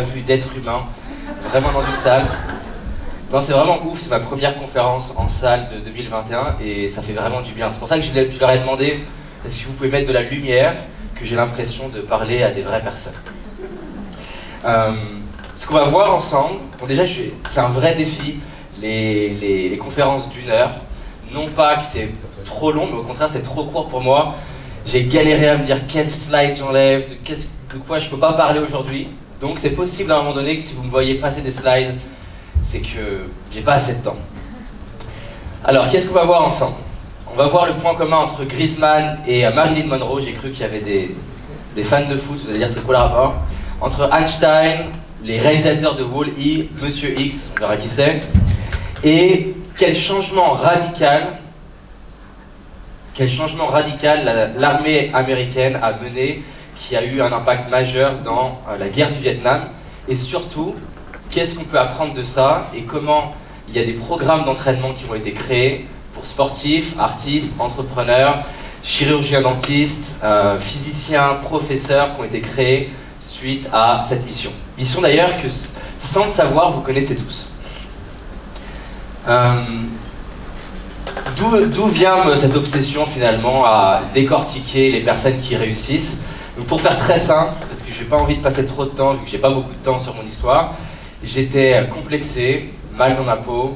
vu d'être humain, vraiment dans une salle. Non, c'est vraiment ouf, c'est ma première conférence en salle de 2021 et ça fait vraiment du bien. C'est pour ça que je leur ai demandé, est-ce que vous pouvez mettre de la lumière, que j'ai l'impression de parler à des vraies personnes. Ce qu'on va voir ensemble, bon déjà c'est un vrai défi, les conférences d'1 heure. Non pas que c'est trop long, mais au contraire c'est trop court pour moi. J'ai galéré à me dire quel slide j'enlève, de quoi je peux pas parler aujourd'hui. Donc c'est possible à un moment donné que si vous me voyez passer des slides, c'est que j'ai pas assez de temps. Alors qu'est-ce qu'on va voir ensemble? On va voir le point commun entre Griezmann et Marilyn Monroe. J'ai cru qu'il y avait des fans de foot, vous allez dire c'est quoi le rapport? Entre Einstein, les réalisateurs de Wall-E, Monsieur X, on verra qui c'est, et quel changement radical l'armée américaine a mené, qui a eu un impact majeur dans la guerre du Vietnam, et surtout, qu'est-ce qu'on peut apprendre de ça, et comment il y a des programmes d'entraînement qui ont été créés pour sportifs, artistes, entrepreneurs, chirurgiens dentistes, physiciens, professeurs qui ont été créés suite à cette mission. Mission d'ailleurs que, sans le savoir, vous connaissez tous. D'où vient cette obsession finalement à décortiquer les personnes qui réussissent? Donc pour faire très simple, parce que j'ai pas envie de passer trop de temps, vu que j'ai pas beaucoup de temps sur mon histoire, j'étais complexé, mal dans ma peau,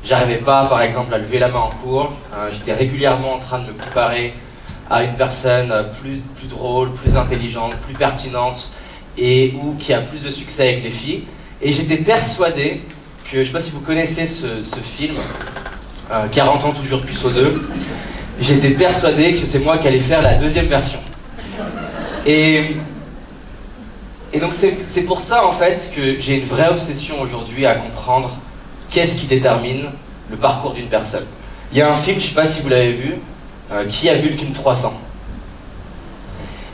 j'arrivais pas par exemple à lever la main en cours, j'étais régulièrement en train de me comparer à une personne plus drôle, plus intelligente, plus pertinente, ou qui a plus de succès avec les filles, et j'étais persuadé que, je sais pas si vous connaissez ce film, 40 ans toujours puceau 2, j'étais persuadé que c'est moi qui allais faire la deuxième version. Et donc c'est pour ça en fait que j'ai une vraie obsession aujourd'hui à comprendre qu'est-ce qui détermine le parcours d'une personne. Il y a un film, je ne sais pas si vous l'avez vu, qui a vu le film 300?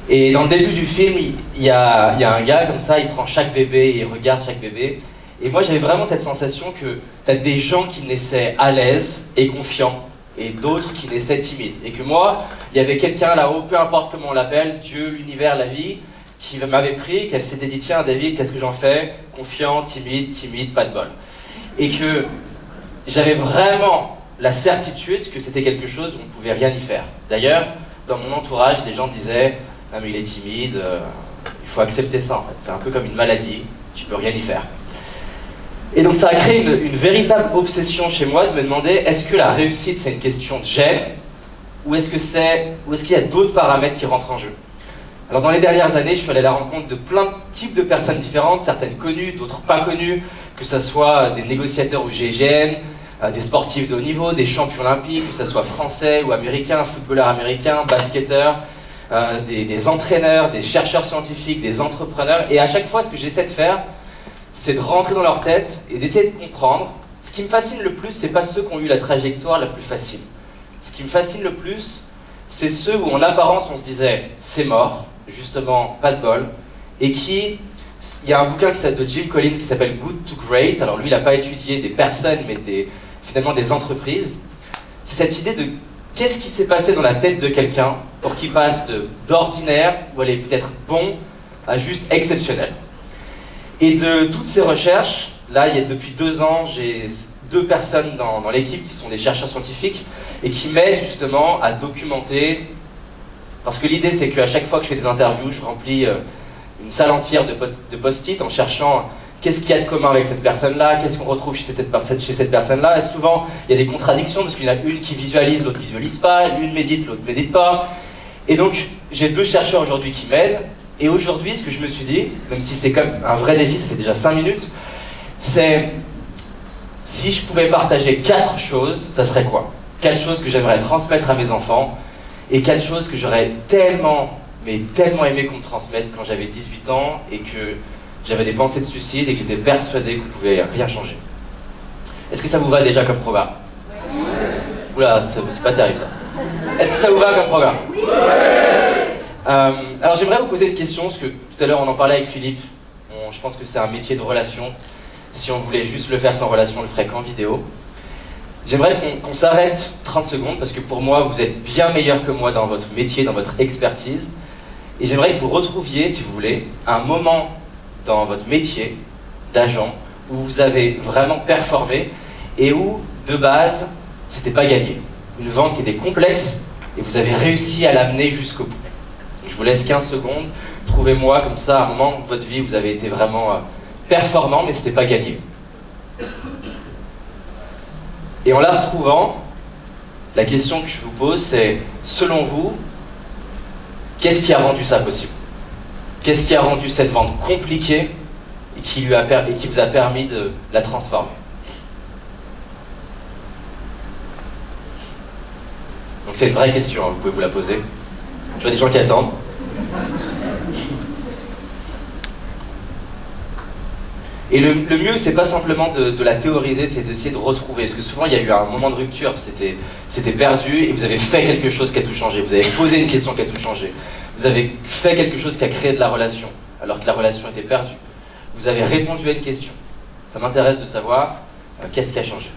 Et dans le début du film, il y a un gars comme ça, il prend chaque bébé et il regarde chaque bébé. Et moi j'avais vraiment cette sensation que tu as des gens qui naissaient à l'aise et confiants, et d'autres qui naissaient timides. Et que moi, il y avait quelqu'un là-haut, peu importe comment on l'appelle, Dieu, l'univers, la vie, qui m'avait pris, qui s'était dit, tiens David, qu'est-ce que j'en fais? Confiant, timide, pas de bol. Et que j'avais vraiment la certitude que c'était quelque chose où on ne pouvait rien y faire. D'ailleurs, dans mon entourage, les gens disaient, non mais il est timide, il faut accepter ça en fait, c'est un peu comme une maladie, tu peux rien y faire. Et donc ça a créé une véritable obsession chez moi de me demander, est-ce que la réussite c'est une question de gène, ou est-ce qu'il y a d'autres paramètres qui rentrent en jeu? Alors dans les dernières années, je suis allé à la rencontre de plein de types de personnes différentes, certaines connues, d'autres pas connues, que ce soit des négociateurs au GIGN, des sportifs de haut niveau, des champions olympiques, que ce soit français ou américains, footballeurs américains, basketteurs, des entraîneurs, des chercheurs scientifiques, des entrepreneurs. Et à chaque fois, ce que j'essaie de faire, c'est de rentrer dans leur tête et d'essayer de comprendre. Ce qui me fascine le plus, c'est pas ceux qui ont eu la trajectoire la plus facile. Ce qui me fascine le plus, c'est ceux où en apparence on se disait c'est mort, justement pas de bol, et il y a un bouquin de Jim Collins qui s'appelle Good to Great. Alors lui il n'a pas étudié des personnes mais finalement des entreprises. C'est cette idée de qu'est-ce qui s'est passé dans la tête de quelqu'un pour qu'il passe d'ordinaire, ou aller peut-être bon, à juste exceptionnel. Et de toutes ces recherches, là, depuis 2 ans, j'ai 2 personnes dans l'équipe qui sont des chercheurs scientifiques et qui m'aident justement à documenter. Parce que l'idée, c'est qu'à chaque fois que je fais des interviews, je remplis une salle entière de post-it en cherchant qu'est-ce qu'il y a de commun avec cette personne-là, qu'est-ce qu'on retrouve chez cette personne-là. Et souvent, il y a des contradictions parce qu'il y en a une qui visualise, l'autre ne visualise pas, l'une médite, l'autre ne médite pas. Et donc, j'ai 2 chercheurs aujourd'hui qui m'aident. Et aujourd'hui, ce que je me suis dit, même si c'est comme un vrai défi, ça fait déjà 5 minutes, c'est si je pouvais partager 4 choses, ça serait quoi? 4 choses que j'aimerais transmettre à mes enfants, et 4 choses que j'aurais tellement aimé qu'on me transmette quand j'avais 18 ans, et que j'avais des pensées de suicide, et que j'étais persuadé qu'on ne pouvait rien changer. Est-ce que ça vous va déjà comme programme? Oula, c'est pas terrible ça. Est-ce que ça vous va comme programme? Alors j'aimerais vous poser une question, parce que tout à l'heure on en parlait avec Philippe, je pense que c'est un métier de relation. Si on voulait juste le faire sans relation, on le ferait qu'en vidéo. J'aimerais qu'on s'arrête 30 secondes, parce que pour moi vous êtes bien meilleur que moi dans votre métier, dans votre expertise. Et j'aimerais que vous retrouviez, si vous voulez, un moment dans votre métier d'agent où vous avez vraiment performé et où, de base, c'était pas gagné. Une vente qui était complexe et vous avez réussi à l'amener jusqu'au bout. Je vous laisse 15 secondes. Trouvez-moi comme ça, à un moment de votre vie, vous avez été vraiment performant, mais c'était pas gagné. Et en la retrouvant, la question que je vous pose, c'est, selon vous, qu'est-ce qui a rendu ça possible? Qu'est-ce qui a rendu cette vente compliquée et qui vous a permis de la transformer? Donc c'est une vraie question, hein, vous pouvez vous la poser. Je vois des gens qui attendent. Et le mieux, c'est pas simplement de la théoriser, c'est d'essayer de retrouver. Parce que souvent, il y a eu un moment de rupture, c'était perdu, et vous avez fait quelque chose qui a tout changé. Vous avez posé une question qui a tout changé. Vous avez fait quelque chose qui a créé de la relation, alors que la relation était perdue. Vous avez répondu à une question. Ça m'intéresse de savoir qu'est-ce qui a changé.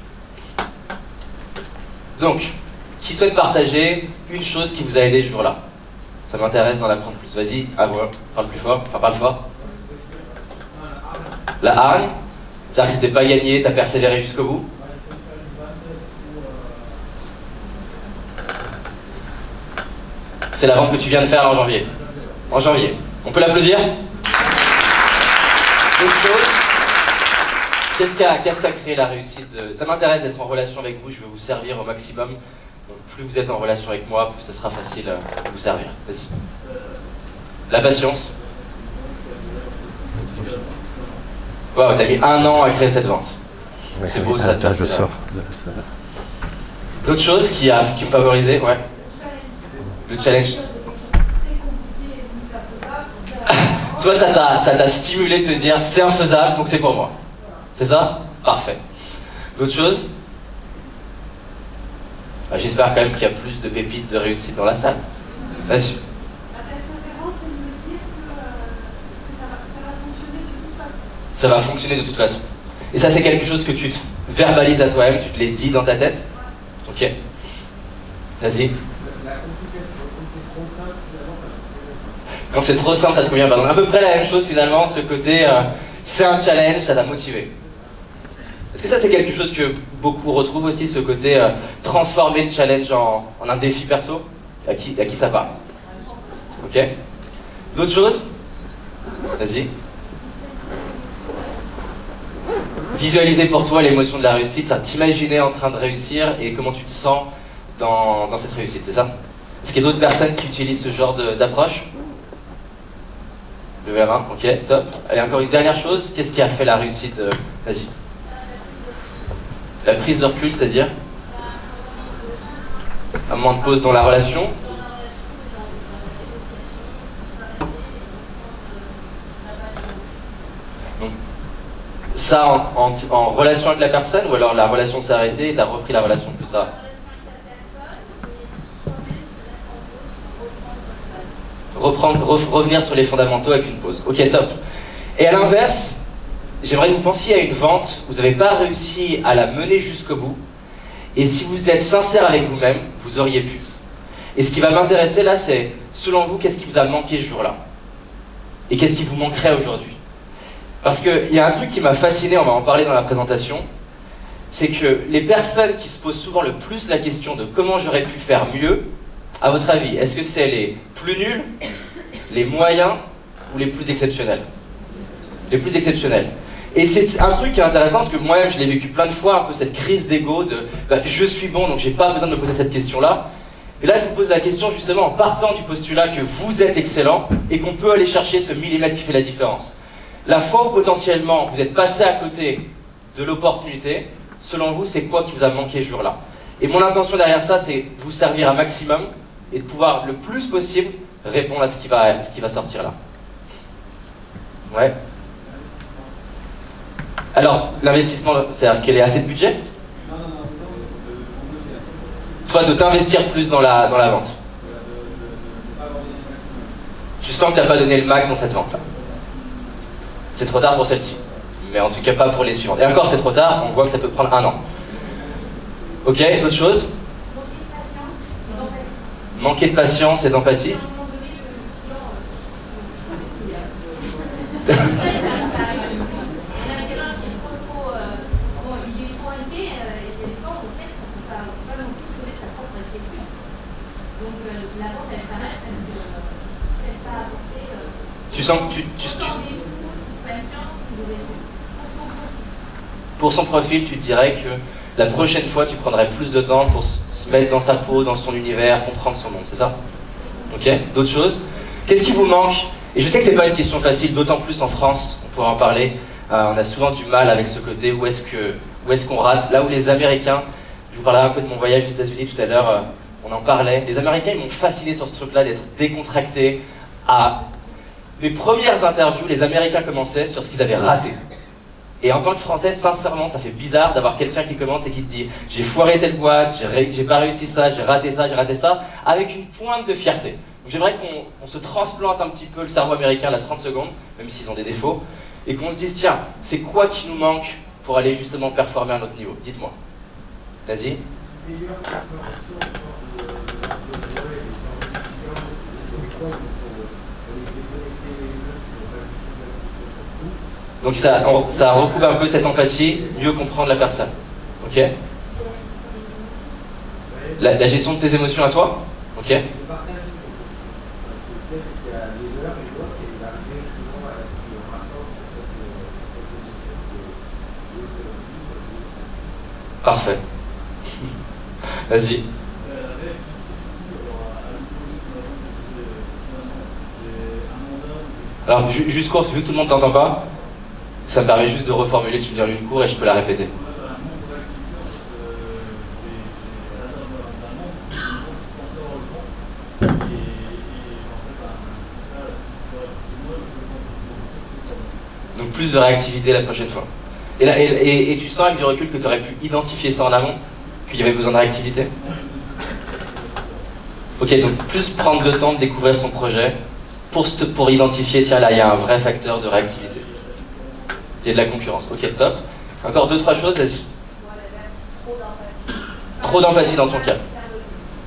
Donc, qui souhaite partager une chose qui vous a aidé ce jour-là? Ça m'intéresse d'en apprendre plus. Vas-y, à vous, parle plus fort, enfin parle fort. La hargne, c'est-à-dire que c'était pas gagné, t'as persévéré jusqu'au bout. C'est la vente que tu viens de faire là, en janvier. En janvier. On peut l'applaudir? D'autres choses? Qu'est-ce qui a créé la réussite Ça m'intéresse d'être en relation avec vous, je veux vous servir au maximum. Donc plus vous êtes en relation avec moi, plus ce sera facile de vous servir. Vas-y. La patience. Wow, t'as mis 1 an à créer cette vente. Ouais, c'est beau, ça te je sors. D'autres choses qui me favorisaient? Ouais. Le challenge. Toi, ça t'a stimulé de te dire c'est infaisable, donc c'est pour moi. C'est ça? Parfait. D'autres choses? J'espère quand même qu'il y a plus de pépites de réussite dans la salle. Vas-y. Ça va fonctionner de toute façon. Et ça, c'est quelque chose que tu te verbalises à toi-même, tu te l'es dit dans ta tête. Ok. Vas-y. Quand c'est trop simple, ça te convient pas. Donc à peu près la même chose finalement, ce côté, c'est un challenge, ça t'a motivé. Est-ce que ça, c'est quelque chose que beaucoup retrouvent aussi, ce côté transformer le challenge en un défi perso? À qui ça parle? Ok. D'autres choses? Vas-y. Visualiser pour toi l'émotion de la réussite, ça t'imaginer en train de réussir et comment tu te sens dans cette réussite, c'est ça? Est-ce qu'il y a d'autres personnes qui utilisent ce genre d'approche? Levez la main, ok, top. Allez, encore une dernière chose, qu'est-ce qui a fait la réussite? Vas-y. La prise de recul, c'est-à-dire? Un moment de pause dans la relation? Donc, ça en relation avec la personne, ou alors la relation s'est arrêtée et tu as repris la relation plus tard? Revenir sur les fondamentaux avec une pause. Ok, top. Et à l'inverse, j'aimerais que vous pensiez à une vente, vous n'avez pas réussi à la mener jusqu'au bout, et si vous êtes sincère avec vous-même, vous auriez pu. Et ce qui va m'intéresser là, c'est, selon vous, qu'est-ce qui vous a manqué ce jour-là? Et qu'est-ce qui vous manquerait aujourd'hui? Parce qu'il y a un truc qui m'a fasciné, on va en parler dans la présentation, c'est que les personnes qui se posent souvent le plus la question de comment j'aurais pu faire mieux, à votre avis, est-ce que c'est les plus nuls, les moyens ou les plus exceptionnels? Les plus exceptionnels. Et c'est un truc qui est intéressant parce que moi-même je l'ai vécu plein de fois, un peu cette crise d'ego de je suis bon donc j'ai pas besoin de me poser cette question-là. Et là je vous pose la question justement en partant du postulat que vous êtes excellent et qu'on peut aller chercher ce millimètre qui fait la différence. La fois où potentiellement vous êtes passé à côté de l'opportunité, selon vous c'est quoi qui vous a manqué ce jour-là? Et mon intention derrière ça c'est de vous servir un maximum et de pouvoir le plus possible répondre à ce qui va sortir là. Ouais. Alors, l'investissement, c'est-à-dire qu'il y ait assez de budget? Toi, de t'investir plus dans la vente. Tu sens que tu n'as pas donné le max dans cette vente-là. C'est trop tard pour celle-ci. Mais en tout cas, pas pour les suivantes. Et encore, c'est trop tard, on voit que ça peut prendre 1 an. Ok, d'autres choses? Manquer de patience et d'empathie. sens que pour son profil, tu te dirais que la prochaine fois, tu prendrais plus de temps pour se mettre dans sa peau, dans son univers, comprendre son monde, c'est ça? Ok. D'autres choses? Qu'est-ce qui vous manque? Et je sais que c'est pas une question facile, d'autant plus en France, on pourrait en parler. On a souvent du mal avec ce côté, où est-ce qu'on rate? Là où les Américains, je vous parlerai un peu de mon voyage aux États-Unis tout à l'heure, on en parlait. Les Américains, ils m'ont fasciné sur ce truc-là d'être décontractés. À mes premières interviews, les Américains commençaient sur ce qu'ils avaient raté. Et en tant que Français, sincèrement, ça fait bizarre d'avoir quelqu'un qui commence et qui te dit « J'ai foiré telle boîte, j'ai pas réussi ça, j'ai raté ça », avec une pointe de fierté. Donc j'aimerais qu'on se transplante un petit peu le cerveau américain là 30 secondes, même s'ils ont des défauts, et qu'on se dise « Tiens, c'est quoi qui nous manque pour aller justement performer à notre niveau ?» Dites-moi. Vas-y. Donc ça recoupe un peu cette empathie, mieux comprendre la personne. Ok? La gestion de tes émotions à toi? Ok? Parfait. Vas-y. Alors, juste courte, vu que tout le monde t'entend pas, ça me permet juste de reformuler, tu me dis une cour et je peux la répéter. Donc plus de réactivité la prochaine fois. Et tu sens avec du recul que tu aurais pu identifier ça en amont, qu'il y avait besoin de réactivité? Ok, donc plus prendre le temps de découvrir son projet pour identifier, tiens là il y a un vrai facteur de réactivité. Il y a de la concurrence, ok top. Encore 2-3 choses, vas-y. Trop d'empathie dans ton cas.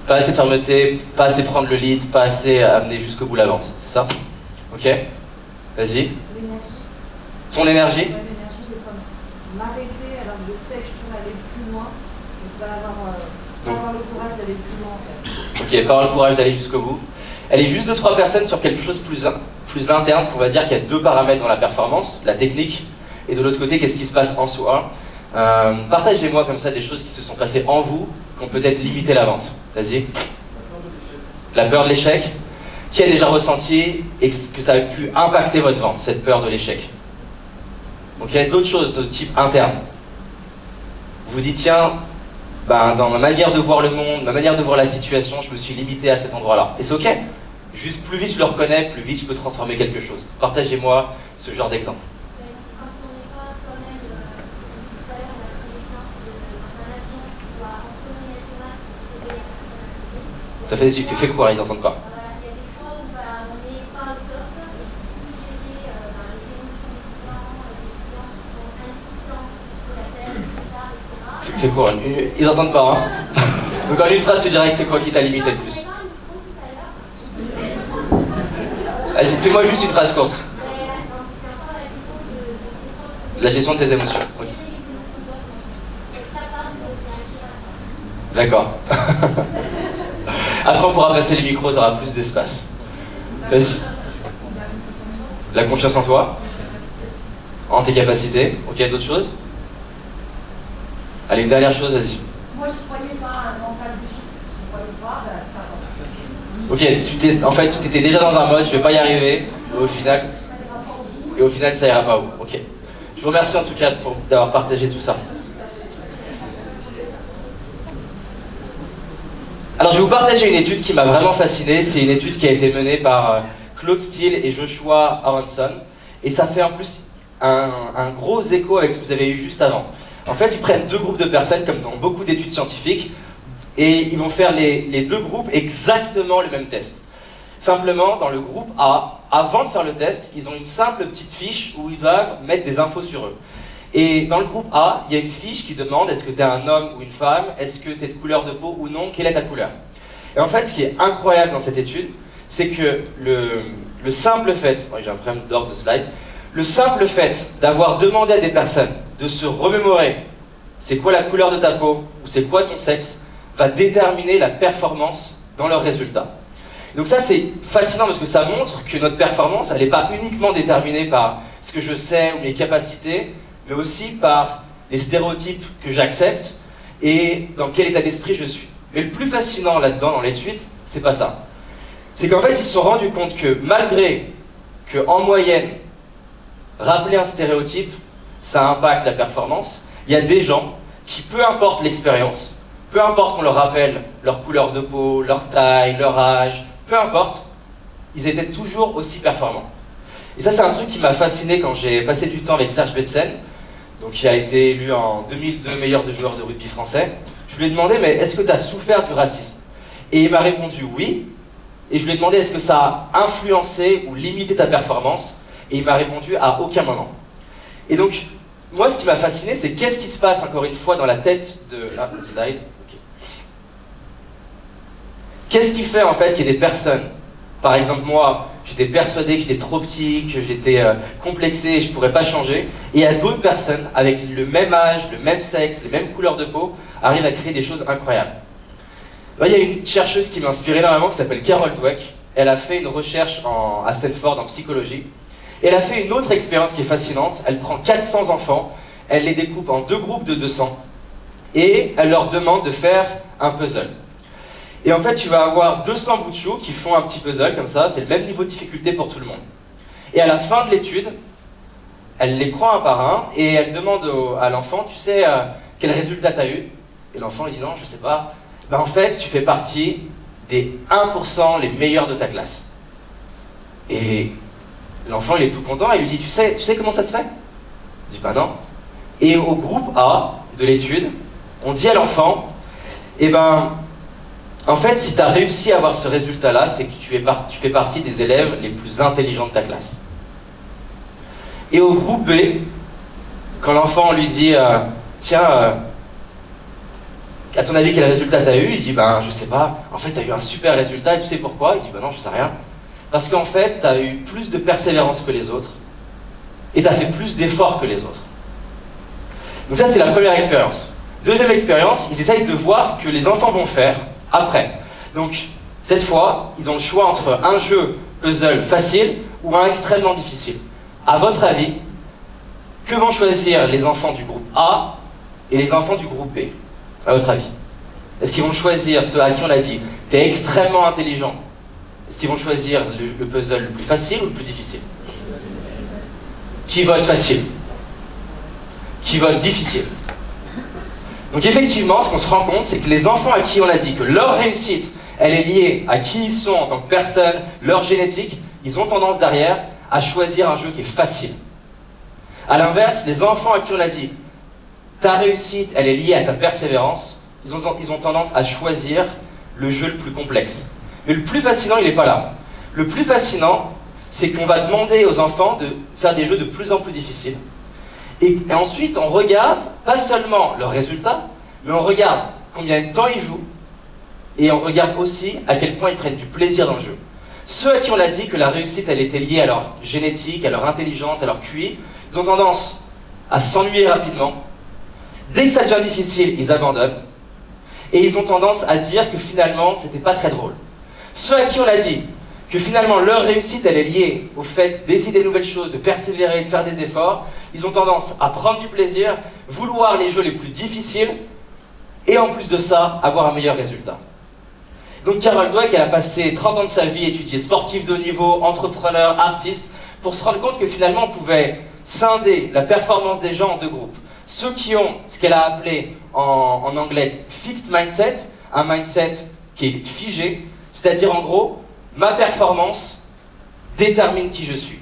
Pas assez de fermeté, pas assez prendre le lead, pas assez amener jusqu'au bout l'avance, c'est ça? Ok. Vas-y. Ton énergie? L'énergie de comme m'arrêter alors que je sais que je pourrais aller plus loin et pas avoir le courage d'aller plus loin en fait. Ok, pas avoir le courage d'aller jusqu'au bout. Elle est juste 2-3 personnes sur quelque chose de plus interne, ce qu'on va dire qu'il y a 2 paramètres dans la performance, la technique, et de l'autre côté, qu'est-ce qui se passe en soi. Partagez-moi comme ça des choses qui se sont passées en vous, qui ont peut-être limité la vente. Vas-y. La peur de l'échec. Qui a déjà ressenti et que ça a pu impacter votre vente, cette peur de l'échec? Donc il y a d'autres choses de type interne. Vous vous dites, tiens, dans ma manière de voir le monde, ma manière de voir la situation, je me suis limité à cet endroit-là. Et c'est ok. Juste plus vite je le reconnais, plus vite je peux transformer quelque chose. Partagez-moi ce genre d'exemple. Ça fait quoi, ils n'entendent pas? Fais quoi? Ils n'entendent pas, hein? Donc en une phrase, tu dirais que c'est quoi qui t'a limité le plus? Vas-y, fais-moi juste une phrase courte. La gestion de tes émotions. Oui. D'accord. Après, on pourra passer les micros, tu auras plus d'espace. Vas-y. La confiance en toi, en tes capacités. Ok, d'autres choses? Allez, une dernière chose, vas-y. Moi, je croyais pas à un mental de chips. Je croyais pas, ça. Ok, en fait, tu étais déjà dans un mode, je vais pas y arriver, et au final, ça ira pas où. Ok. Je vous remercie en tout cas d'avoir partagé tout ça. Alors, je vais vous partager une étude qui m'a vraiment fasciné. C'est une étude qui a été menée par Claude Steele et Joshua Aronson. Et ça fait en plus un gros écho avec ce que vous avez eu juste avant. En fait, ils prennent 2 groupes de personnes, comme dans beaucoup d'études scientifiques, et ils vont faire les 2 groupes exactement le même test. Simplement, dans le groupe A, avant de faire le test, ils ont une simple petite fiche où ils doivent mettre des infos sur eux. Et dans le groupe A, il y a une fiche qui demande est-ce que tu es un homme ou une femme, est-ce que tu es de couleur de peau ou non, quelle est ta couleur. Et en fait, ce qui est incroyable dans cette étude, c'est que le simple fait, j'ai un problème d'ordre de slide, le simple fait d'avoir demandé à des personnes de se remémorer c'est quoi la couleur de ta peau ou c'est quoi ton sexe va déterminer la performance dans leurs résultats. Donc ça c'est fascinant parce que ça montre que notre performance, elle n'est pas uniquement déterminée par ce que je sais ou mes capacités, mais aussi par les stéréotypes que j'accepte et dans quel état d'esprit je suis. Mais le plus fascinant là-dedans, dans l'étude, c'est pas ça. C'est qu'en fait, ils se sont rendus compte que malgré qu'en moyenne, rappeler un stéréotype, ça impacte la performance, il y a des gens qui, peu importe l'expérience, peu importe qu'on leur rappelle leur couleur de peau, leur taille, leur âge, peu importe, ils étaient toujours aussi performants. Et ça, c'est un truc qui m'a fasciné quand j'ai passé du temps avec Serge Betsen, donc qui a été élu en 2002 meilleur de joueur de rugby français. Je lui ai demandé, mais est-ce que tu as souffert du racisme? Et il m'a répondu oui. Et je lui ai demandé, est-ce que ça a influencé ou limité ta performance? Et il m'a répondu à aucun moment. Et donc, moi, ce qui m'a fasciné, c'est qu'est-ce qui se passe, encore une fois, dans la tête de... Ah, slide. Okay. Qu'est-ce qui fait, en fait, qu'il y ait des personnes, par exemple, moi, j'étais persuadé que j'étais trop petit, que j'étais complexé et je ne pourrais pas changer. Et il y a d'autres personnes, avec le même âge, le même sexe, les mêmes couleurs de peau, arrivent à créer des choses incroyables. Là, il y a une chercheuse qui m'a inspiré énormément, qui s'appelle Carol Dweck. Elle a fait une recherche à Stanford en psychologie. Et elle a fait une autre expérience qui est fascinante. Elle prend 400 enfants, elle les découpe en 2 groupes de 200, et elle leur demande de faire un puzzle. Et en fait, tu vas avoir 200 bouts de chou qui font un petit puzzle, comme ça, c'est le même niveau de difficulté pour tout le monde. Et à la fin de l'étude, elle les prend un par un, et elle demande à l'enfant, tu sais, quel résultat tu as eu? Et l'enfant lui dit non, je sais pas. Ben en fait, tu fais partie des 1% les meilleurs de ta classe. Et l'enfant, il est tout content, et il lui dit, tu sais comment ça se fait? Il dit, bah non. Et au groupe A de l'étude, on dit à l'enfant, eh ben, en fait, si tu as réussi à avoir ce résultat-là, c'est que tu fais partie des élèves les plus intelligents de ta classe. Et au groupe B, quand l'enfant lui dit, tiens, à ton avis, quel résultat tu as eu? Il dit, ben, je sais pas, en fait, tu as eu un super résultat, et tu sais pourquoi? Il dit, ben non, je sais rien. Parce qu'en fait, tu as eu plus de persévérance que les autres, et tu as fait plus d'efforts que les autres. Donc ça, c'est la première expérience. Deuxième expérience, ils essayent de voir ce que les enfants vont faire après. Donc, cette fois, ils ont le choix entre un jeu puzzle facile ou un extrêmement difficile. À votre avis, que vont choisir les enfants du groupe A et les enfants du groupe B? À votre avis? Est-ce qu'ils vont choisir ceux à qui on a dit « t'es extrêmement intelligent » Est-ce qu'ils vont choisir le puzzle le plus facile ou le plus difficile? Qui vote facile? Qui vote difficile? Donc effectivement, ce qu'on se rend compte, c'est que les enfants à qui on a dit que leur réussite, elle est liée à qui ils sont en tant que personne, leur génétique, ils ont tendance derrière à choisir un jeu qui est facile. A l'inverse, les enfants à qui on a dit ta réussite, elle est liée à ta persévérance, ils ont tendance à choisir le jeu le plus complexe. Mais le plus fascinant, il n'est pas là. Le plus fascinant, c'est qu'on va demander aux enfants de faire des jeux de plus en plus difficiles. Et ensuite, on regarde pas seulement leurs résultats, mais on regarde combien de temps ils jouent, et on regarde aussi à quel point ils prennent du plaisir dans le jeu. Ceux à qui on a dit que la réussite, elle était liée à leur génétique, à leur intelligence, à leur QI, ils ont tendance à s'ennuyer rapidement. Dès que ça devient difficile, ils abandonnent. Et ils ont tendance à dire que finalement, c'était pas très drôle. Ceux à qui on a dit que finalement leur réussite, elle est liée au fait d'essayer des nouvelles choses, de persévérer, de faire des efforts, ils ont tendance à prendre du plaisir, vouloir les jeux les plus difficiles, et en plus de ça, avoir un meilleur résultat. Donc Carol Dweck, elle a passé 30 ans de sa vie à étudier sportif de haut niveau, entrepreneur, artiste, pour se rendre compte que finalement on pouvait scinder la performance des gens en 2 groupes. Ceux qui ont ce qu'elle a appelé en anglais fixed mindset, un mindset qui est figé, c'est-à-dire en gros, ma performance détermine qui je suis.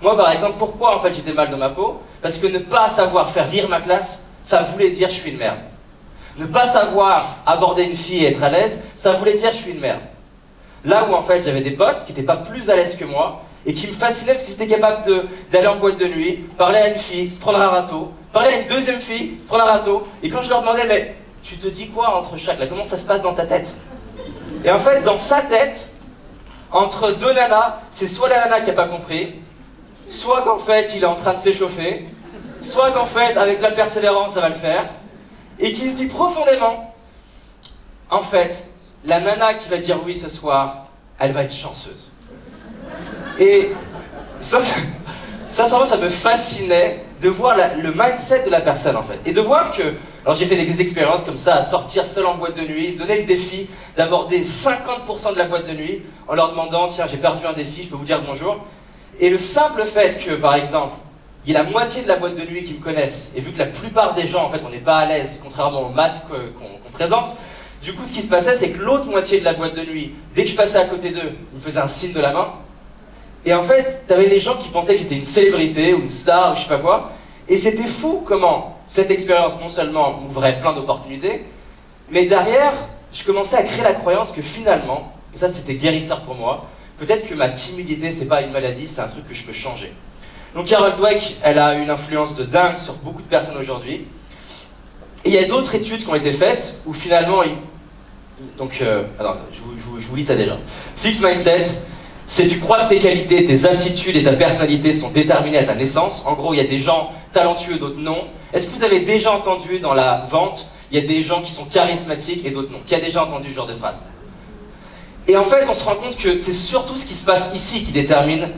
Moi par exemple, pourquoi en fait j'étais mal dans ma peau? Parce que ne pas savoir faire rire ma classe, ça voulait dire je suis une merde. Ne pas savoir aborder une fille et être à l'aise, ça voulait dire je suis une merde. Là où en fait j'avais des potes qui n'étaient pas plus à l'aise que moi et qui me fascinaient parce qu'ils étaient capables d'aller en boîte de nuit, parler à une fille, se prendre un râteau, parler à une deuxième fille, se prendre un râteau, et quand je leur demandais mais tu te dis quoi entre chaque là, comment ça se passe dans ta tête? Et en fait dans sa tête, entre 2 nanas, c'est soit la nana qui n'a pas compris, soit qu'en fait il est en train de s'échauffer, soit qu'en fait avec la persévérance ça va le faire, et qui se dit profondément, en fait, la nana qui va dire oui ce soir, elle va être chanceuse. Et ça me fascinait de voir le mindset de la personne en fait. Et de voir que, alors j'ai fait des expériences comme ça, à sortir seul en boîte de nuit, donner le défi d'aborder 50% de la boîte de nuit en leur demandant, tiens j'ai perdu un défi, je peux vous dire bonjour. Et le simple fait que, par exemple, il y a la moitié de la boîte de nuit qui me connaissent, et vu que la plupart des gens, en fait, on n'est pas à l'aise, contrairement au masque qu'on présente, du coup, ce qui se passait, c'est que l'autre moitié de la boîte de nuit, dès que je passais à côté d'eux, ils me faisaient un signe de la main. Et en fait, t'avais les gens qui pensaient que j'étais une célébrité, ou une star, ou je sais pas quoi, et c'était fou comment cette expérience, non seulement m'ouvrait plein d'opportunités, mais derrière, je commençais à créer la croyance que finalement, et ça c'était guérisseur pour moi, peut-être que ma timidité, c'est pas une maladie, c'est un truc que je peux changer. Donc Carol Dweck, elle a une influence de dingue sur beaucoup de personnes aujourd'hui. Et il y a d'autres études qui ont été faites où finalement, je vous lis ça déjà. Fixed mindset, c'est tu crois que tes qualités, tes aptitudes et ta personnalité sont déterminées à ta naissance. En gros, il y a des gens talentueux, d'autres non. Est-ce que vous avez déjà entendu dans la vente, il y a des gens qui sont charismatiques et d'autres non? Qui a déjà entendu ce genre de phrase? Et en fait, on se rend compte que c'est surtout ce qui se passe ici qui détermine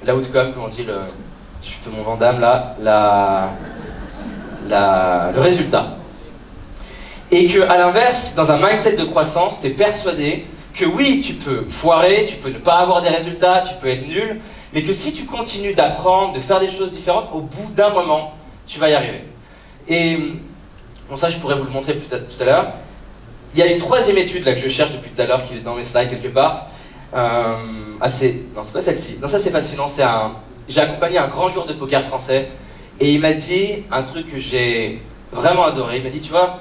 l'outcome, comment on dit, je fais mon Van Damme là, le résultat. Et que, à l'inverse, dans un mindset de croissance, tu es persuadé que oui, tu peux foirer, tu peux ne pas avoir des résultats, tu peux être nul, mais que si tu continues d'apprendre, de faire des choses différentes, au bout d'un moment, tu vas y arriver. Et bon, ça, je pourrais vous le montrer tout à l'heure. Il y a une troisième étude là que je cherche depuis tout à l'heure, qui est dans mes slides quelque part. Non, c'est pas celle-ci. Non, ça c'est fascinant. J'ai accompagné un grand joueur de poker français et il m'a dit un truc que j'ai vraiment adoré. Il m'a dit, tu vois,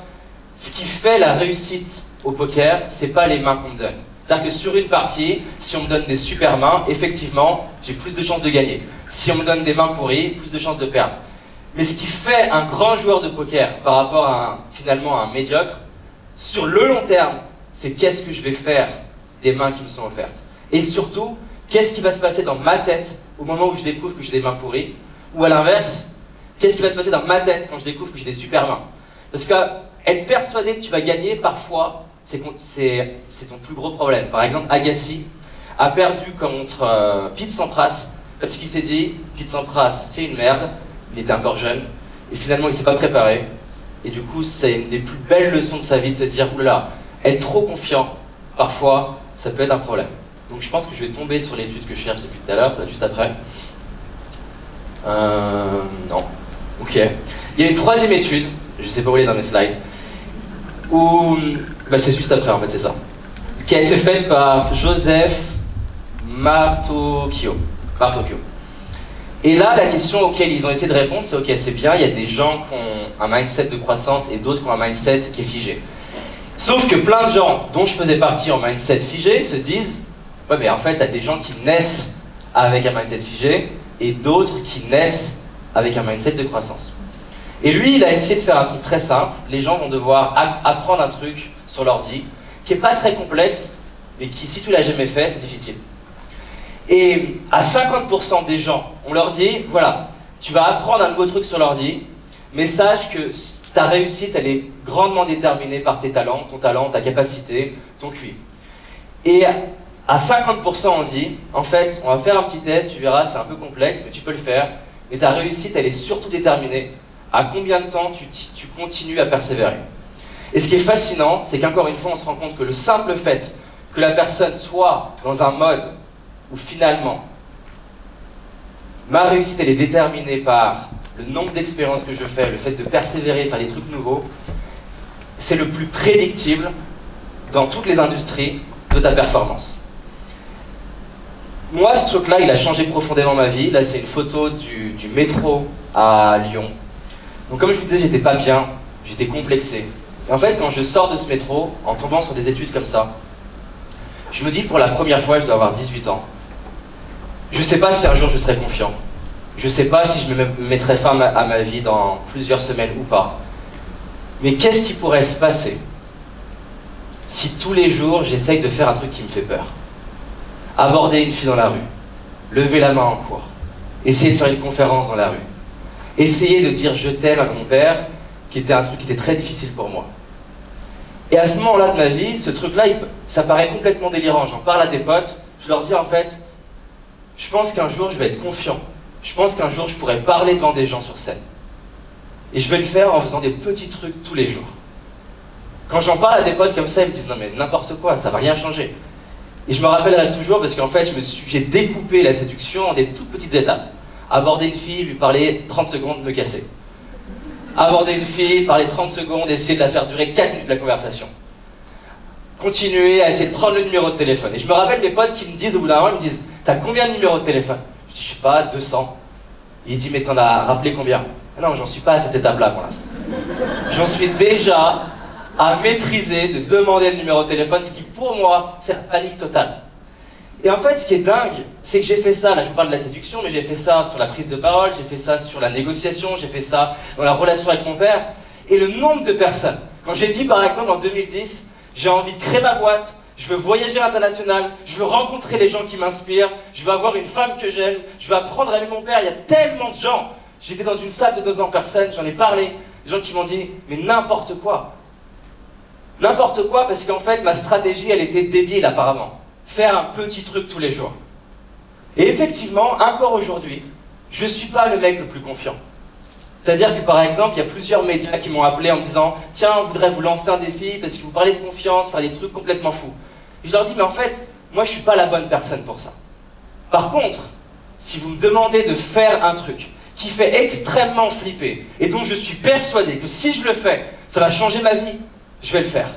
ce qui fait la réussite au poker, c'est pas les mains qu'on me donne. C'est-à-dire que sur une partie, si on me donne des super mains, effectivement, j'ai plus de chances de gagner. Si on me donne des mains pourries, plus de chances de perdre. Mais ce qui fait un grand joueur de poker par rapport finalement à un médiocre, sur le long terme, c'est qu'est-ce que je vais faire des mains qui me sont offertes. Et surtout, qu'est-ce qui va se passer dans ma tête au moment où je découvre que j'ai des mains pourries? Ou à l'inverse, qu'est-ce qui va se passer dans ma tête quand je découvre que j'ai des super mains? Parce qu'être persuadé que tu vas gagner, parfois, c'est ton plus gros problème. Par exemple, Agassi a perdu contre Pete Sampras parce qu'il s'est dit, Pete Sampras, c'est une merde, il était encore jeune, et finalement il ne s'est pas préparé. Et du coup, c'est une des plus belles leçons de sa vie de se dire, oula, être trop confiant, parfois, ça peut être un problème. Donc je pense que je vais tomber sur l'étude que je cherche depuis tout à l'heure, ça va juste après. Non. Ok. Il y a une troisième étude, je sais pas où elle est dans mes slides, où, c'est juste après en fait, c'est ça, qui a été faite par Joseph Martocchio. Et là, la question auquel ils ont essayé de répondre, c'est ok, c'est bien, il y a des gens qui ont un mindset de croissance et d'autres qui ont un mindset qui est figé. Sauf que plein de gens, dont je faisais partie en mindset figé, se disent ouais, mais en fait, tu as des gens qui naissent avec un mindset figé et d'autres qui naissent avec un mindset de croissance. Et lui, il a essayé de faire un truc très simple. Les gens vont devoir apprendre un truc sur l'ordi qui n'est pas très complexe, mais qui, si tu l'as jamais fait, c'est difficile. Et à 50% des gens, on leur dit, voilà, tu vas apprendre un nouveau truc sur l'ordi, mais sache que ta réussite, elle est grandement déterminée par tes talents, ton talent, ta capacité, ton QI. Et à 50%, on dit, en fait, on va faire un petit test, tu verras, c'est un peu complexe, mais tu peux le faire. Et ta réussite, elle est surtout déterminée à combien de temps tu continues à persévérer. Et ce qui est fascinant, c'est qu'encore une fois, on se rend compte que le simple fait que la personne soit dans un mode où finalement, ma réussite, elle est déterminée par le nombre d'expériences que je fais, le fait de persévérer, faire des trucs nouveaux, c'est le plus prédictible dans toutes les industries de ta performance. Moi, ce truc-là, il a changé profondément ma vie. Là, c'est une photo du métro à Lyon. Donc, comme je vous disais, j'étais pas bien, j'étais complexé. Et en fait, quand je sors de ce métro, en tombant sur des études comme ça, je me dis pour la première fois, je dois avoir 18 ans. Je sais pas si un jour je serai confiant. Je sais pas si je me mettrai fin à ma vie dans plusieurs semaines ou pas. Mais qu'est-ce qui pourrait se passer si tous les jours, j'essaye de faire un truc qui me fait peur? Aborder une fille dans la rue, lever la main en cours, essayer de faire une conférence dans la rue, essayer de dire je t'aime à mon père, qui était un truc qui était très difficile pour moi. Et à ce moment-là de ma vie, ce truc-là, ça paraît complètement délirant. J'en parle à des potes, je leur dis en fait, je pense qu'un jour je vais être confiant. Je pense qu'un jour je pourrai parler devant des gens sur scène. Et je vais le faire en faisant des petits trucs tous les jours. Quand j'en parle à des potes comme ça, ils me disent non mais n'importe quoi, ça va rien changer. Et je me rappellerai toujours parce qu'en fait j'ai découpé la séduction en des toutes petites étapes. Aborder une fille, lui parler 30 secondes, me casser. Aborder une fille, parler 30 secondes, essayer de la faire durer 4 minutes la conversation. Continuer à essayer de prendre le numéro de téléphone. Et je me rappelle des potes qui me disent au bout d'un moment, ils me disent t'as combien de numéros de téléphone? Je dis je sais pas, 200. Il dit mais t'en as rappelé combien? Non, j'en suis pas à cette étape-là pour l'instant. J'en suis déjà à maîtriser de demander le numéro de téléphone, ce qui pour moi c'est la panique totale. Et en fait ce qui est dingue, c'est que j'ai fait ça, là je vous parle de la séduction, mais j'ai fait ça sur la prise de parole, j'ai fait ça sur la négociation, j'ai fait ça dans la relation avec mon père. Et le nombre de personnes, quand j'ai dit par exemple en 2010, j'ai envie de créer ma boîte, je veux voyager à l'international, je veux rencontrer les gens qui m'inspirent, je veux avoir une femme que j'aime, je veux apprendre à aimer mon père, il y a tellement de gens. J'étais dans une salle de 200 personnes, j'en ai parlé, des gens qui m'ont dit mais n'importe quoi. N'importe quoi parce qu'en fait ma stratégie elle était débile apparemment. Faire un petit truc tous les jours. Et effectivement, encore aujourd'hui, je ne suis pas le mec le plus confiant. C'est-à-dire que par exemple, il y a plusieurs médias qui m'ont appelé en me disant « Tiens, on voudrait vous lancer un défi parce que vous parlez de confiance, faire des trucs complètement fous. » Et je leur dis « Mais en fait, moi je ne suis pas la bonne personne pour ça. Par contre, si vous me demandez de faire un truc qui fait extrêmement flipper et dont je suis persuadé que si je le fais, ça va changer ma vie, je vais le faire. »